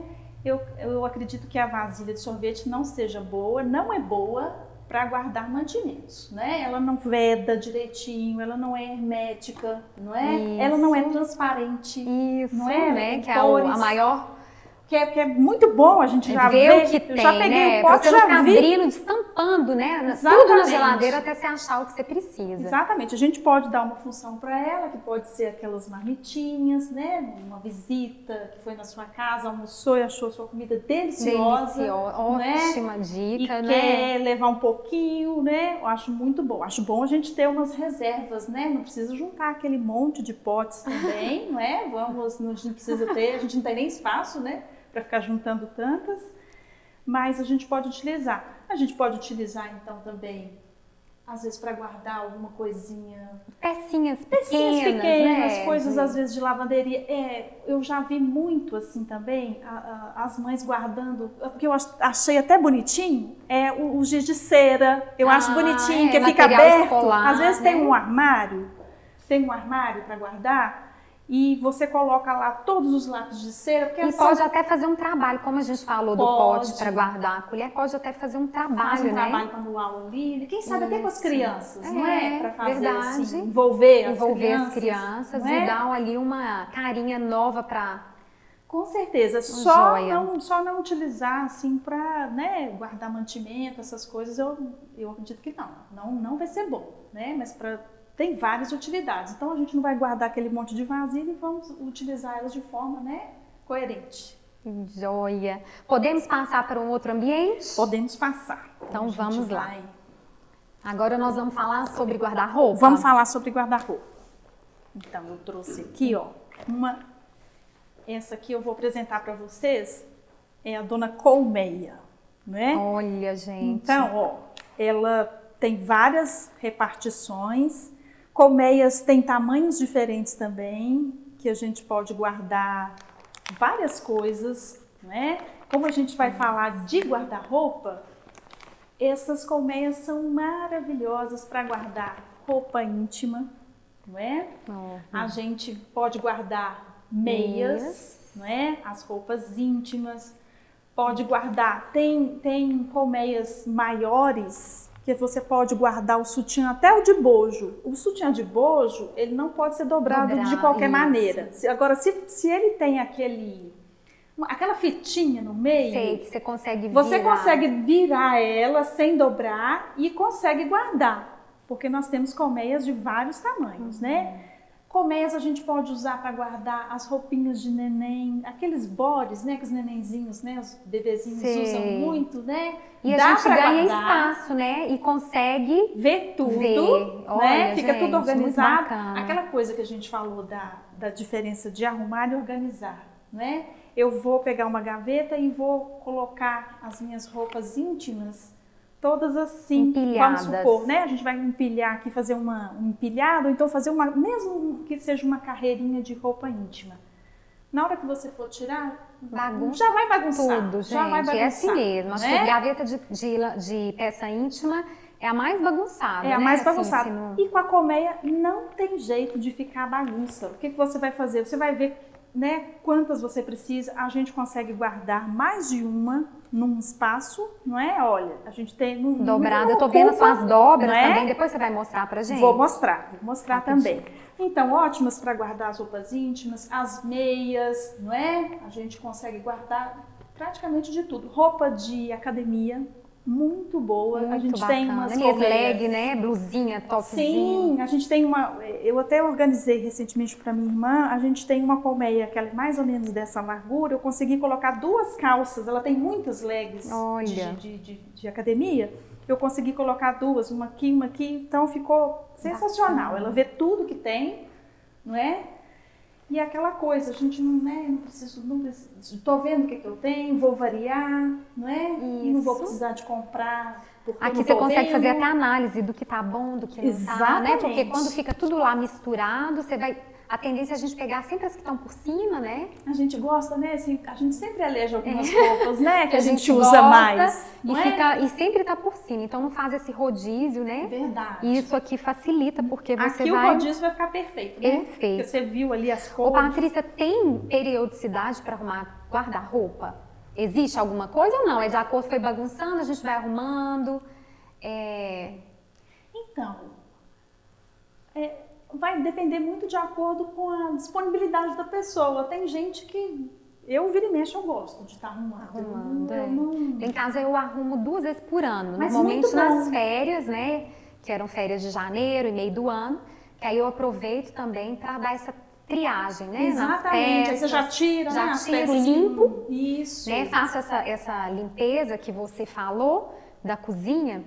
Eu acredito que a vasilha de sorvete não seja boa, não é boa para guardar mantimentos, né? Ela não veda direitinho, ela não é hermética, não é? Isso. Ela não é transparente, Isso, não é? né? Que é a maior... Que é muito bom a gente já ver o que tem, já peguei né? o pote, pra você não já ficar vi. abrindo, destampando, né? Exatamente. Tudo na geladeira até você achar o que você precisa. Exatamente. A gente pode dar uma função para ela, que pode ser aquelas marmitinhas, né? Uma visita que foi na sua casa, almoçou e achou sua comida deliciosa. Ótima né? dica, e né? quer levar um pouquinho, né? Eu acho muito bom. Acho bom a gente ter umas reservas, né? Não precisa juntar aquele monte de potes também, não é? Não precisa ter, a gente não tem nem espaço, né? Para ficar juntando tantas, mas a gente pode utilizar. A gente pode utilizar então também, às vezes para guardar alguma coisinha. Pecinhas pequenas, né? Coisas às vezes de lavanderia. Eu já vi muito assim também, as mães guardando, porque eu achei até bonitinho, os giz de cera. Eu acho bonitinho, que fica aberto. Escolar, às vezes né? tem um armário para guardar. E você coloca lá todos os lápis de cera. Porque pode até fazer um trabalho, como a gente falou do pote para guardar a colher, pode até fazer um trabalho, faz um né? trabalho manual ali, quem sabe até com as crianças, não é? Para fazer verdade. Assim, envolver as crianças e dar ali uma carinha nova para... Com certeza, só não utilizar assim para, né, guardar mantimento, essas coisas, eu acredito que não vai ser bom, né? Mas tem várias utilidades. Então a gente não vai guardar aquele monte de vasilha e vamos utilizar elas de forma, né, coerente. Joia! Podemos passar para um outro ambiente? Podemos passar. Então vamos lá. Agora nós vamos falar sobre guarda-roupa. Vamos falar sobre guarda-roupa. Então eu trouxe aqui, ó, essa aqui eu vou apresentar para vocês, é a Dona Colmeia, né? Olha, gente. Então, ó, ela tem várias repartições. Colmeias têm tamanhos diferentes também, que a gente pode guardar várias coisas, né? Como a gente vai falar de guarda-roupa, essas colmeias são maravilhosas para guardar roupa íntima, não é? A gente pode guardar meias, não é? As roupas íntimas. Pode guardar, tem colmeias maiores, que você pode guardar o sutiã, até o de bojo. O sutiã de bojo, ele não pode ser dobrado de qualquer maneira. Agora, se ele tem aquela fitinha no meio, sei que você consegue virar. Você consegue virar ela sem dobrar e consegue guardar. Porque nós temos colmeias de vários tamanhos, né? Colmeias a gente pode usar para guardar as roupinhas de neném, aqueles bores, né, que os nenenzinhos, né, os bebezinhos usam muito, né? E a gente ganha espaço, né? E consegue ver tudo, né? Olha, fica tudo organizado. Aquela coisa que a gente falou da diferença de arrumar e organizar, né? Eu vou pegar uma gaveta e vou colocar as minhas roupas íntimas todas assim, empilhadas. Vamos supor, né? A gente vai empilhar aqui, fazer um empilhado, ou então fazer mesmo que seja uma carreirinha de roupa íntima. Na hora que você for tirar, já vai bagunçar. Tudo, gente. Já vai bagunçar, é assim mesmo. Acho que gaveta de peça íntima é a mais bagunçada, É a né? mais bagunçada. Assim, E com a colmeia não tem jeito de ficar bagunça. O que você vai fazer? Você vai ver né, quantas você precisa, a gente consegue guardar mais de uma num espaço, não é? Olha, a gente tem... Dobrada, eu tô vendo as suas dobras não é? também, depois você vai mostrar pra gente? Vou mostrar também. Então, ótimas para guardar as roupas íntimas, as meias, não é? A gente consegue guardar praticamente de tudo. Roupa de academia, muito boa. Muito a gente bacana. tem umas leg, né? Blusinha, topzinho. Sim, a gente tem uma... Eu até organizei recentemente para minha irmã, a gente tem uma colmeia que ela é mais ou menos dessa largura, eu consegui colocar 2 calças, ela tem muitas legs de academia, eu consegui colocar 2, uma aqui, então ficou sensacional. Ela vê tudo que tem, não é? E aquela coisa, a gente não preciso, estou vendo o que eu tenho, vou variar, não é? Isso. E não vou precisar de comprar. Aqui você consegue fazer até análise do que tá bom, do que não tá, né? Porque quando fica tudo lá misturado, você vai... A tendência é a gente pegar sempre as que estão por cima, né? A gente gosta, né? Assim, a gente sempre eleja algumas roupas, né? Que a gente gosta, usa mais. E sempre tá por cima. Então não faz esse rodízio, né? Verdade. E isso aqui facilita, porque você aqui vai... o rodízio vai ficar perfeito, né? Perfeito. Porque você viu ali as cores. Ô, Patrícia, tem periodicidade para arrumar guarda-roupa? Existe alguma coisa ou não? É de acordo, foi bagunçando, a gente vai arrumando? Então, vai depender muito de acordo com a disponibilidade da pessoa. Tem gente que eu vira e mexe, eu gosto de estar arrumando. Em casa eu arrumo 2 vezes por ano, mas normalmente nas férias, né? Que eram férias de janeiro e meio do ano, que aí eu aproveito também para dar essa triagem, né? Exatamente, aí você já tira, já tiro, limpo, isso. Né? Faço essa limpeza que você falou da cozinha,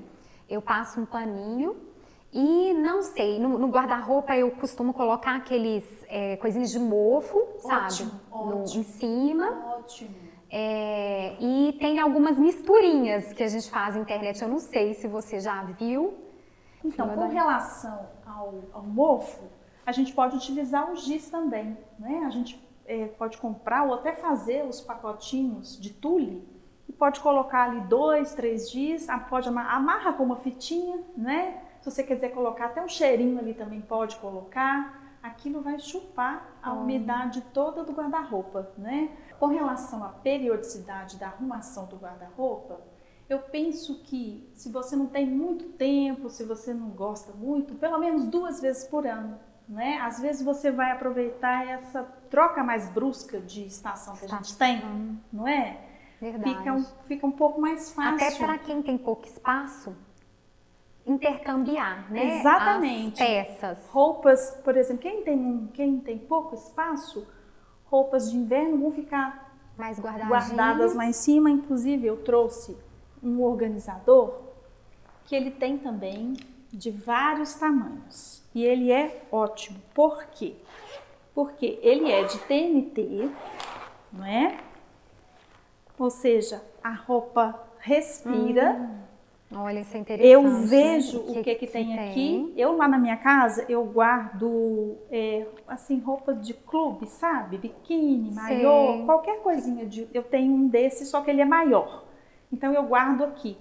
eu passo um paninho. E não sei, no guarda-roupa eu costumo colocar aqueles coisinhas de mofo, sabe? Em cima. Ótimo. E tem algumas misturinhas que a gente faz na internet, eu não sei se você já viu. Então, com relação ao mofo, a gente pode utilizar o giz também, né? A gente pode comprar ou até fazer os pacotinhos de tule e pode colocar ali 2, 3 giz, pode amarra com uma fitinha, né? Se você quiser colocar até um cheirinho ali também pode colocar. Aquilo vai chupar a umidade toda do guarda-roupa, né? Com relação à periodicidade da arrumação do guarda-roupa, eu penso que se você não tem muito tempo, se você não gosta muito, pelo menos 2 vezes por ano, né? Às vezes você vai aproveitar essa troca mais brusca de estação que a gente tem, não é? Verdade. Fica um pouco mais fácil. Até para quem tem pouco espaço, intercambiar, né? Exatamente. As peças. Roupas, por exemplo, quem tem pouco espaço, roupas de inverno vão ficar mais guardadas lá em cima. Inclusive, eu trouxe um organizador que ele tem também de vários tamanhos. E ele é ótimo. Por quê? Porque ele é de TNT, não é? Ou seja, a roupa respira. Olha, isso é interessante. Eu vejo o que tem aqui. Eu lá na minha casa, eu guardo assim, roupa de clube, sabe? Biquíni, maiô, qualquer coisinha. Eu tenho um desse, só que ele é maior. Então eu guardo aqui.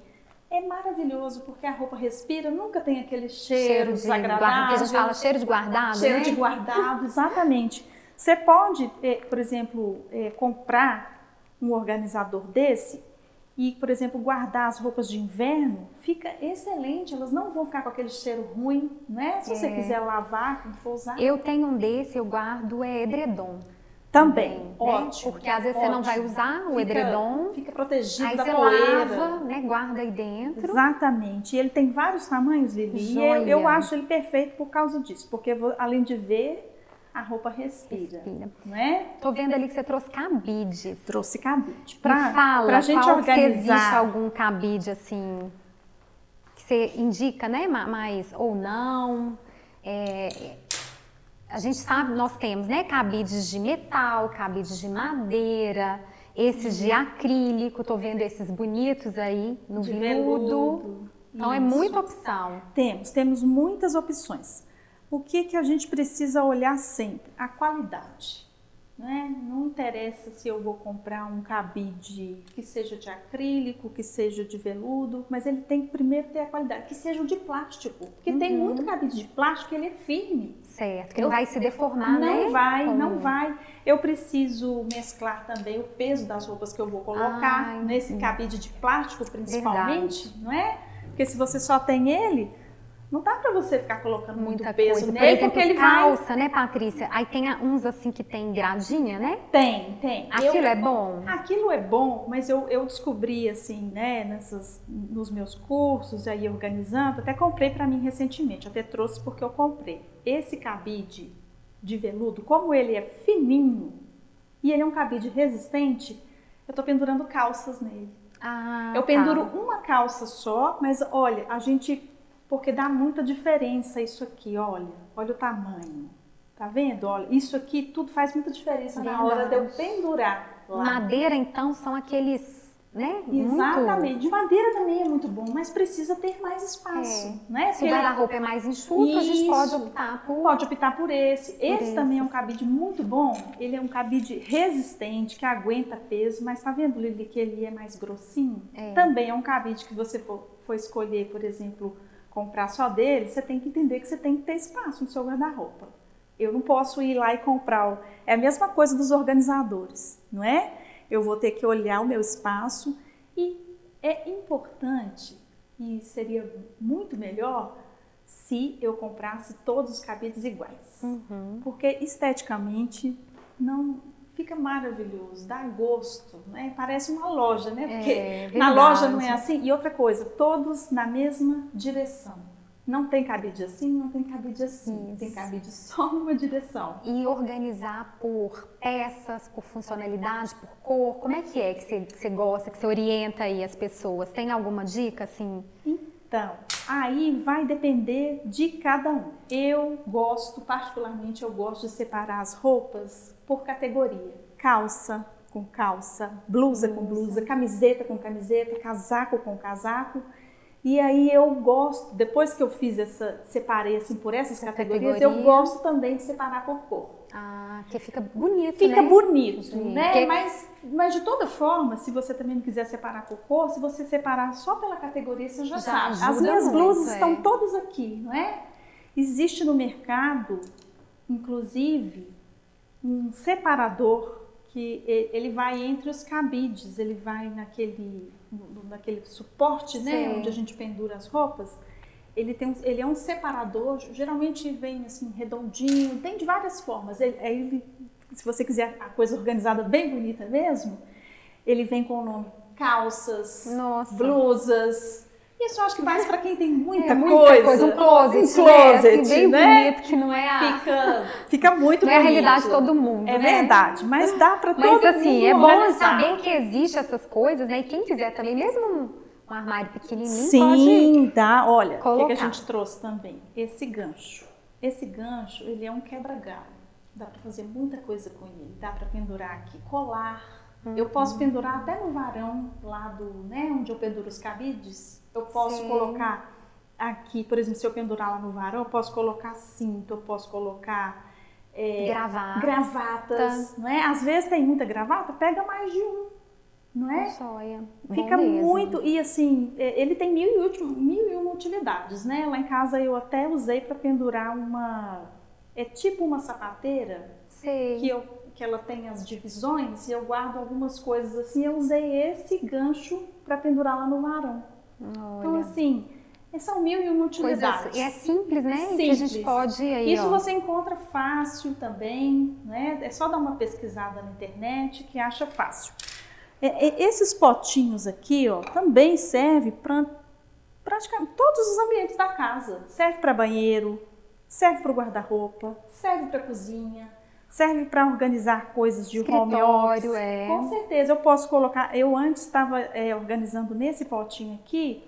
É maravilhoso porque a roupa respira, nunca tem aquele cheiro desagradável. Que a gente fala cheiro de guardado, cheiro né? de guardado, exatamente. Você pode, por exemplo, comprar um organizador desse e, por exemplo, guardar as roupas de inverno, fica excelente, elas não vão ficar com aquele cheiro ruim, né? Se você quiser lavar, quando for usar. Eu tenho um desse, eu guardo edredom. Também, ótimo. Porque às vezes você não vai usar o edredom. Fica protegido aí da você poeira. Lava, né? Guarda aí dentro. Exatamente. E ele tem vários tamanhos, Lili. E eu acho ele perfeito por causa disso. Porque além de ver, a roupa respira. Não é? Tô vendo ali que você trouxe cabide. Trouxe cabide. Pra gente organizar. Se existe algum cabide assim que você indica, né? Mas ou não. A gente sabe, nós temos, né? Cabides de metal, cabides de madeira, esses de acrílico. Tô vendo esses bonitos aí no veludo. Então é muita opção. Temos muitas opções. O que a gente precisa olhar sempre? A qualidade. né? Não interessa se eu vou comprar um cabide que seja de acrílico, que seja de veludo, mas ele tem que primeiro ter a qualidade, que seja o de plástico, porque tem muito cabide de plástico, ele é firme. Certo, que não vai se deformar, né? Não vai. Eu preciso mesclar também o peso das roupas que eu vou colocar nesse cabide de plástico, principalmente, não é? Porque se você só tem ele, não dá pra você ficar colocando muito peso nele, por exemplo, porque ele calça, vai... né, Patrícia? Aí tem uns assim que tem gradinha, né? Tem. Aquilo é bom? Aquilo é bom, mas eu descobri assim, né, nos meus cursos, aí organizando, até comprei pra mim recentemente, até trouxe porque eu comprei. Esse cabide de veludo, como ele é fininho e ele é um cabide resistente, eu tô pendurando calças nele. Eu penduro uma calça só, mas olha, porque dá muita diferença isso aqui, olha o tamanho, tá vendo? Olha, isso aqui tudo faz muita diferença na hora de eu pendurar lá. Madeira, então, são aqueles, né? Exatamente, de madeira também é muito bom, mas precisa ter mais espaço, né? Se o guarda-roupa é mais enxuto, a gente pode optar por esse. Esse também é um cabide muito bom, ele é um cabide resistente, que aguenta peso, mas tá vendo, Lili, que ele é mais grossinho? Também é um cabide que você for escolher, por exemplo, comprar só dele, você tem que entender que você tem que ter espaço no seu guarda-roupa. Eu não posso ir lá e comprar. É a mesma coisa dos organizadores, não é? Eu vou ter que olhar o meu espaço e é importante e seria muito melhor se eu comprasse todos os cabides iguais. Porque esteticamente não fica maravilhoso, dá gosto, né? Parece uma loja, né? Porque na loja não é assim. E outra coisa, todos na mesma direção. Não tem cabide assim, não tem cabide assim. Tem cabide só numa direção. E organizar por peças, por funcionalidade, por cor, como é que você gosta, que você orienta aí as pessoas? Tem alguma dica assim? Então, aí vai depender de cada um. Particularmente, eu gosto de separar as roupas por categoria. Calça com calça, blusa com blusa, camiseta com camiseta, casaco com casaco. E aí eu gosto, depois que eu separei assim por essas categorias, eu gosto também de separar por cor. Que fica bonito, Fica né? bonito, né? Mas de toda forma, se você também não quiser separar por cor, se você separar só pela categoria, você já sabe. As minhas blusas estão todas aqui, não é? Existe no mercado, inclusive, um separador que ele vai entre os cabides, ele vai naquele suporte, né, onde a gente pendura as roupas. Ele é um separador, geralmente vem assim redondinho, tem de várias formas. Se você quiser a coisa organizada bem bonita mesmo, ele vem com o nome calças, blusas. Isso eu acho que mais para quem tem muita coisa. Um closet, bem bonito, que não é fica muito bonito. Não é a realidade de todo mundo, É verdade, mas dá para todo mundo. Mas assim, é bom saber que existem essas coisas, né? E quem quiser também, mesmo um armário pequenininho, sim, dá. Olha, o que a gente trouxe também? Esse gancho. Esse gancho, ele é um quebra-galho. Dá para fazer muita coisa com ele. Dá para pendurar aqui, colar. Eu posso pendurar até no varão lá onde eu penduro os cabides. Eu posso colocar aqui, por exemplo, se eu pendurar lá no varão, eu posso colocar cinto, eu posso colocar gravatas, não é? Às vezes tem muita gravata, pega mais de um, não é? Fica muito, e assim, ele tem mil e uma utilidades, né? Lá em casa eu até usei para pendurar é tipo uma sapateira, que ela tem as divisões, e eu guardo algumas coisas assim, eu usei esse gancho para pendurar lá no varão. Então, assim, são mil e uma utilidades. E é simples, né? Simples. Que a gente pode aí, Isso você encontra fácil também, né? É só dar uma pesquisada na internet que acha fácil. Esses potinhos aqui, ó, também serve para praticamente todos os ambientes da casa. Serve para banheiro, serve para o guarda-roupa, serve para cozinha. Serve para organizar coisas de home office. Com certeza, eu posso colocar. Eu antes estava organizando nesse potinho aqui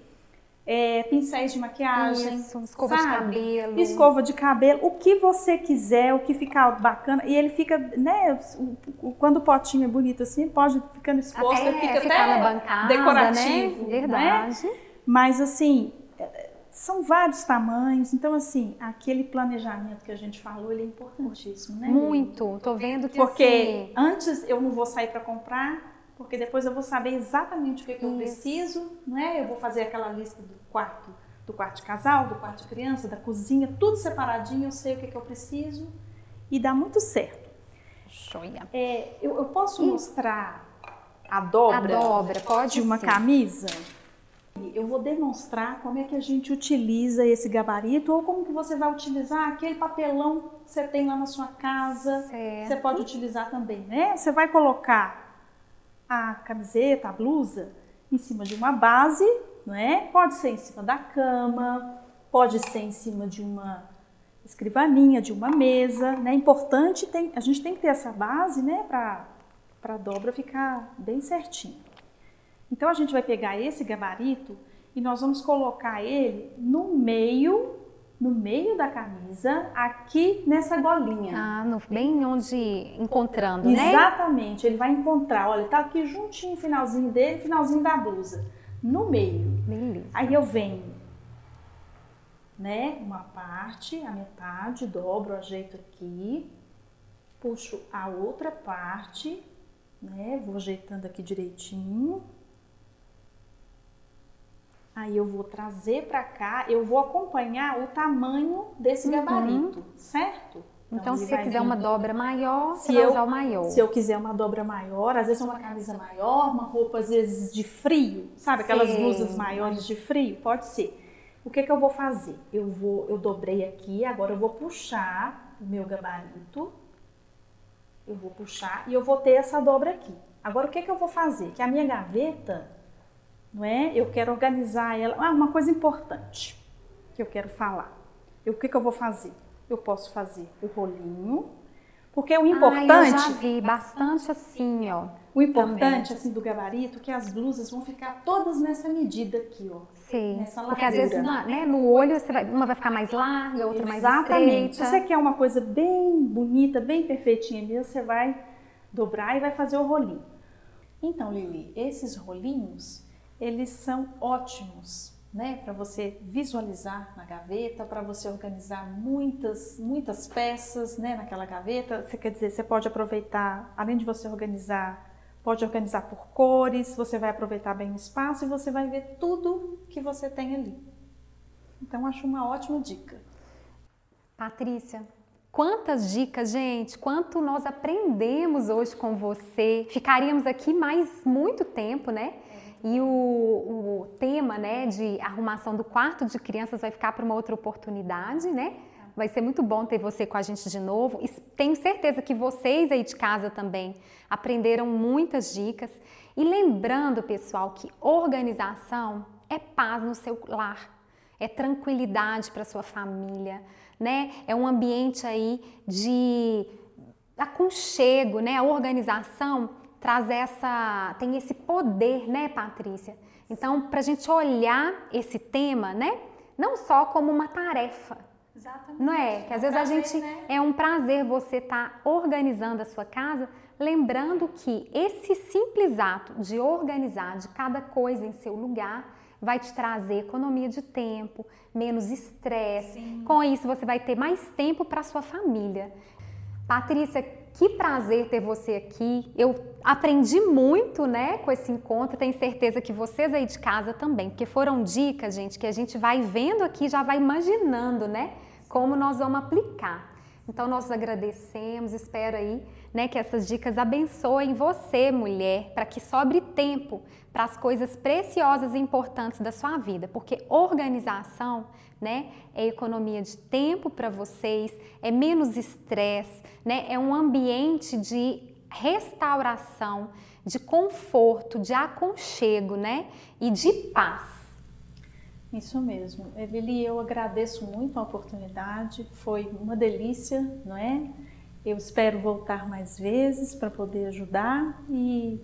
pincéis de maquiagem. Escova de cabelo. Escova de cabelo, o que você quiser, o que ficar bacana. E ele fica, né? Quando o potinho é bonito assim, pode ficando exposto, fica até na bancada, decorativo. Né? Verdade. Né? Mas assim, São vários tamanhos, então assim, aquele planejamento que a gente falou, ele é importantíssimo, né? Muito, tô vendo que porque antes eu não vou sair para comprar, porque depois eu vou saber exatamente o que eu preciso, né? Eu vou fazer aquela lista do quarto de casal, do quarto de criança, da cozinha, tudo separadinho, eu sei o que eu preciso e dá muito certo. Joia. Eu posso mostrar a dobra pode de uma ser. camisa? Eu vou demonstrar como é que a gente utiliza esse gabarito ou como que você vai utilizar aquele papelão que você tem lá na sua casa. Certo. Você pode utilizar também, né? Você vai colocar a camiseta, a blusa, em cima de uma base, né? Pode ser em cima da cama, pode ser em cima de uma escrivaninha, de uma mesa, né? Importante, a gente tem que ter essa base, né? Para a dobra ficar bem certinho. Então, a gente vai pegar esse gabarito e nós vamos colocar ele no meio da camisa, aqui nessa golinha. Bem onde encontrando, né? Exatamente, ele vai encontrar, olha, tá aqui juntinho o finalzinho dele, finalzinho da blusa, no meio. Beleza. Aí eu venho, né, uma parte, a metade, dobro, ajeito aqui, puxo a outra parte, né, vou ajeitando aqui direitinho. Aí eu vou trazer para cá, eu vou acompanhar o tamanho desse gabarito, certo? Então se você quiser uma dobra maior, você vai usar o maior. Se eu quiser uma dobra maior, às vezes uma camisa maior, uma roupa às vezes de frio, sabe? Aquelas blusas maiores de frio, pode ser. O que eu vou fazer? Eu dobrei aqui, agora eu vou puxar o meu gabarito. Eu vou puxar e eu vou ter essa dobra aqui. Agora o que eu vou fazer? Que a minha gaveta, não é? Eu quero organizar ela. Uma coisa importante que eu quero falar. O que eu vou fazer? Eu posso fazer o rolinho, porque o importante... eu já vi bastante assim, ó. O importante, assim, do gabarito, é que as blusas vão ficar todas nessa medida aqui, ó. Sim, nessa porque às vezes no olho uma vai ficar mais larga, a outra mais estreita. Exatamente. Se você quer uma coisa bem bonita, bem perfeitinha mesmo, você vai dobrar e vai fazer o rolinho. Então, Lili, esses rolinhos, eles são ótimos, né, para você visualizar na gaveta, para você organizar muitas peças, né, naquela gaveta. Você quer dizer, você pode aproveitar, além de você organizar, pode organizar por cores, você vai aproveitar bem o espaço e você vai ver tudo que você tem ali. Então, acho uma ótima dica. Patrícia, quantas dicas, gente, quanto nós aprendemos hoje com você. Ficaríamos aqui mais muito tempo, né? E o tema, né, de arrumação do quarto de crianças vai ficar para uma outra oportunidade, né? Vai ser muito bom ter você com a gente de novo. E tenho certeza que vocês aí de casa também aprenderam muitas dicas. E lembrando, pessoal, que organização é paz no seu lar, é tranquilidade para sua família, né? É um ambiente aí de aconchego, né? A organização tem esse poder, né, Patrícia? Então, para a gente olhar esse tema, né, não só como uma tarefa, exatamente, não é? Que às vezes prazer, a gente né? É um prazer você estar organizando a sua casa, lembrando que esse simples ato de organizar de cada coisa em seu lugar vai te trazer economia de tempo, menos estresse. Com isso, você vai ter mais tempo para sua família. Patrícia, que prazer ter você aqui. Eu aprendi muito, né, com esse encontro. Tenho certeza que vocês aí de casa também, porque foram dicas, gente, que a gente vai vendo aqui, já vai imaginando, né, como nós vamos aplicar. Então, nós agradecemos, espero aí, né, que essas dicas abençoem você, mulher, para que sobre tempo para as coisas preciosas e importantes da sua vida, porque organização, né, é economia de tempo para vocês, é menos estresse, né, é um ambiente de restauração, de conforto, de aconchego, né, e de paz. Isso mesmo. Lili, eu agradeço muito a oportunidade, foi uma delícia, não é? Eu espero voltar mais vezes para poder ajudar e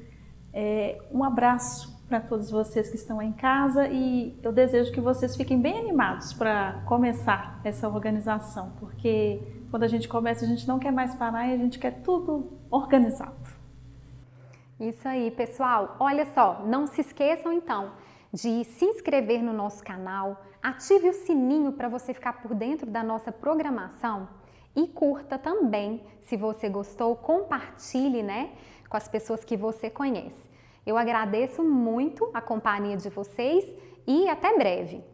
um abraço para todos vocês que estão em casa e eu desejo que vocês fiquem bem animados para começar essa organização, porque quando a gente começa a gente não quer mais parar e a gente quer tudo organizado. Isso aí, pessoal. Olha só, não se esqueçam então de se inscrever no nosso canal, ative o sininho para você ficar por dentro da nossa programação e curta também, se você gostou, compartilhe, né, com as pessoas que você conhece. Eu agradeço muito a companhia de vocês e até breve!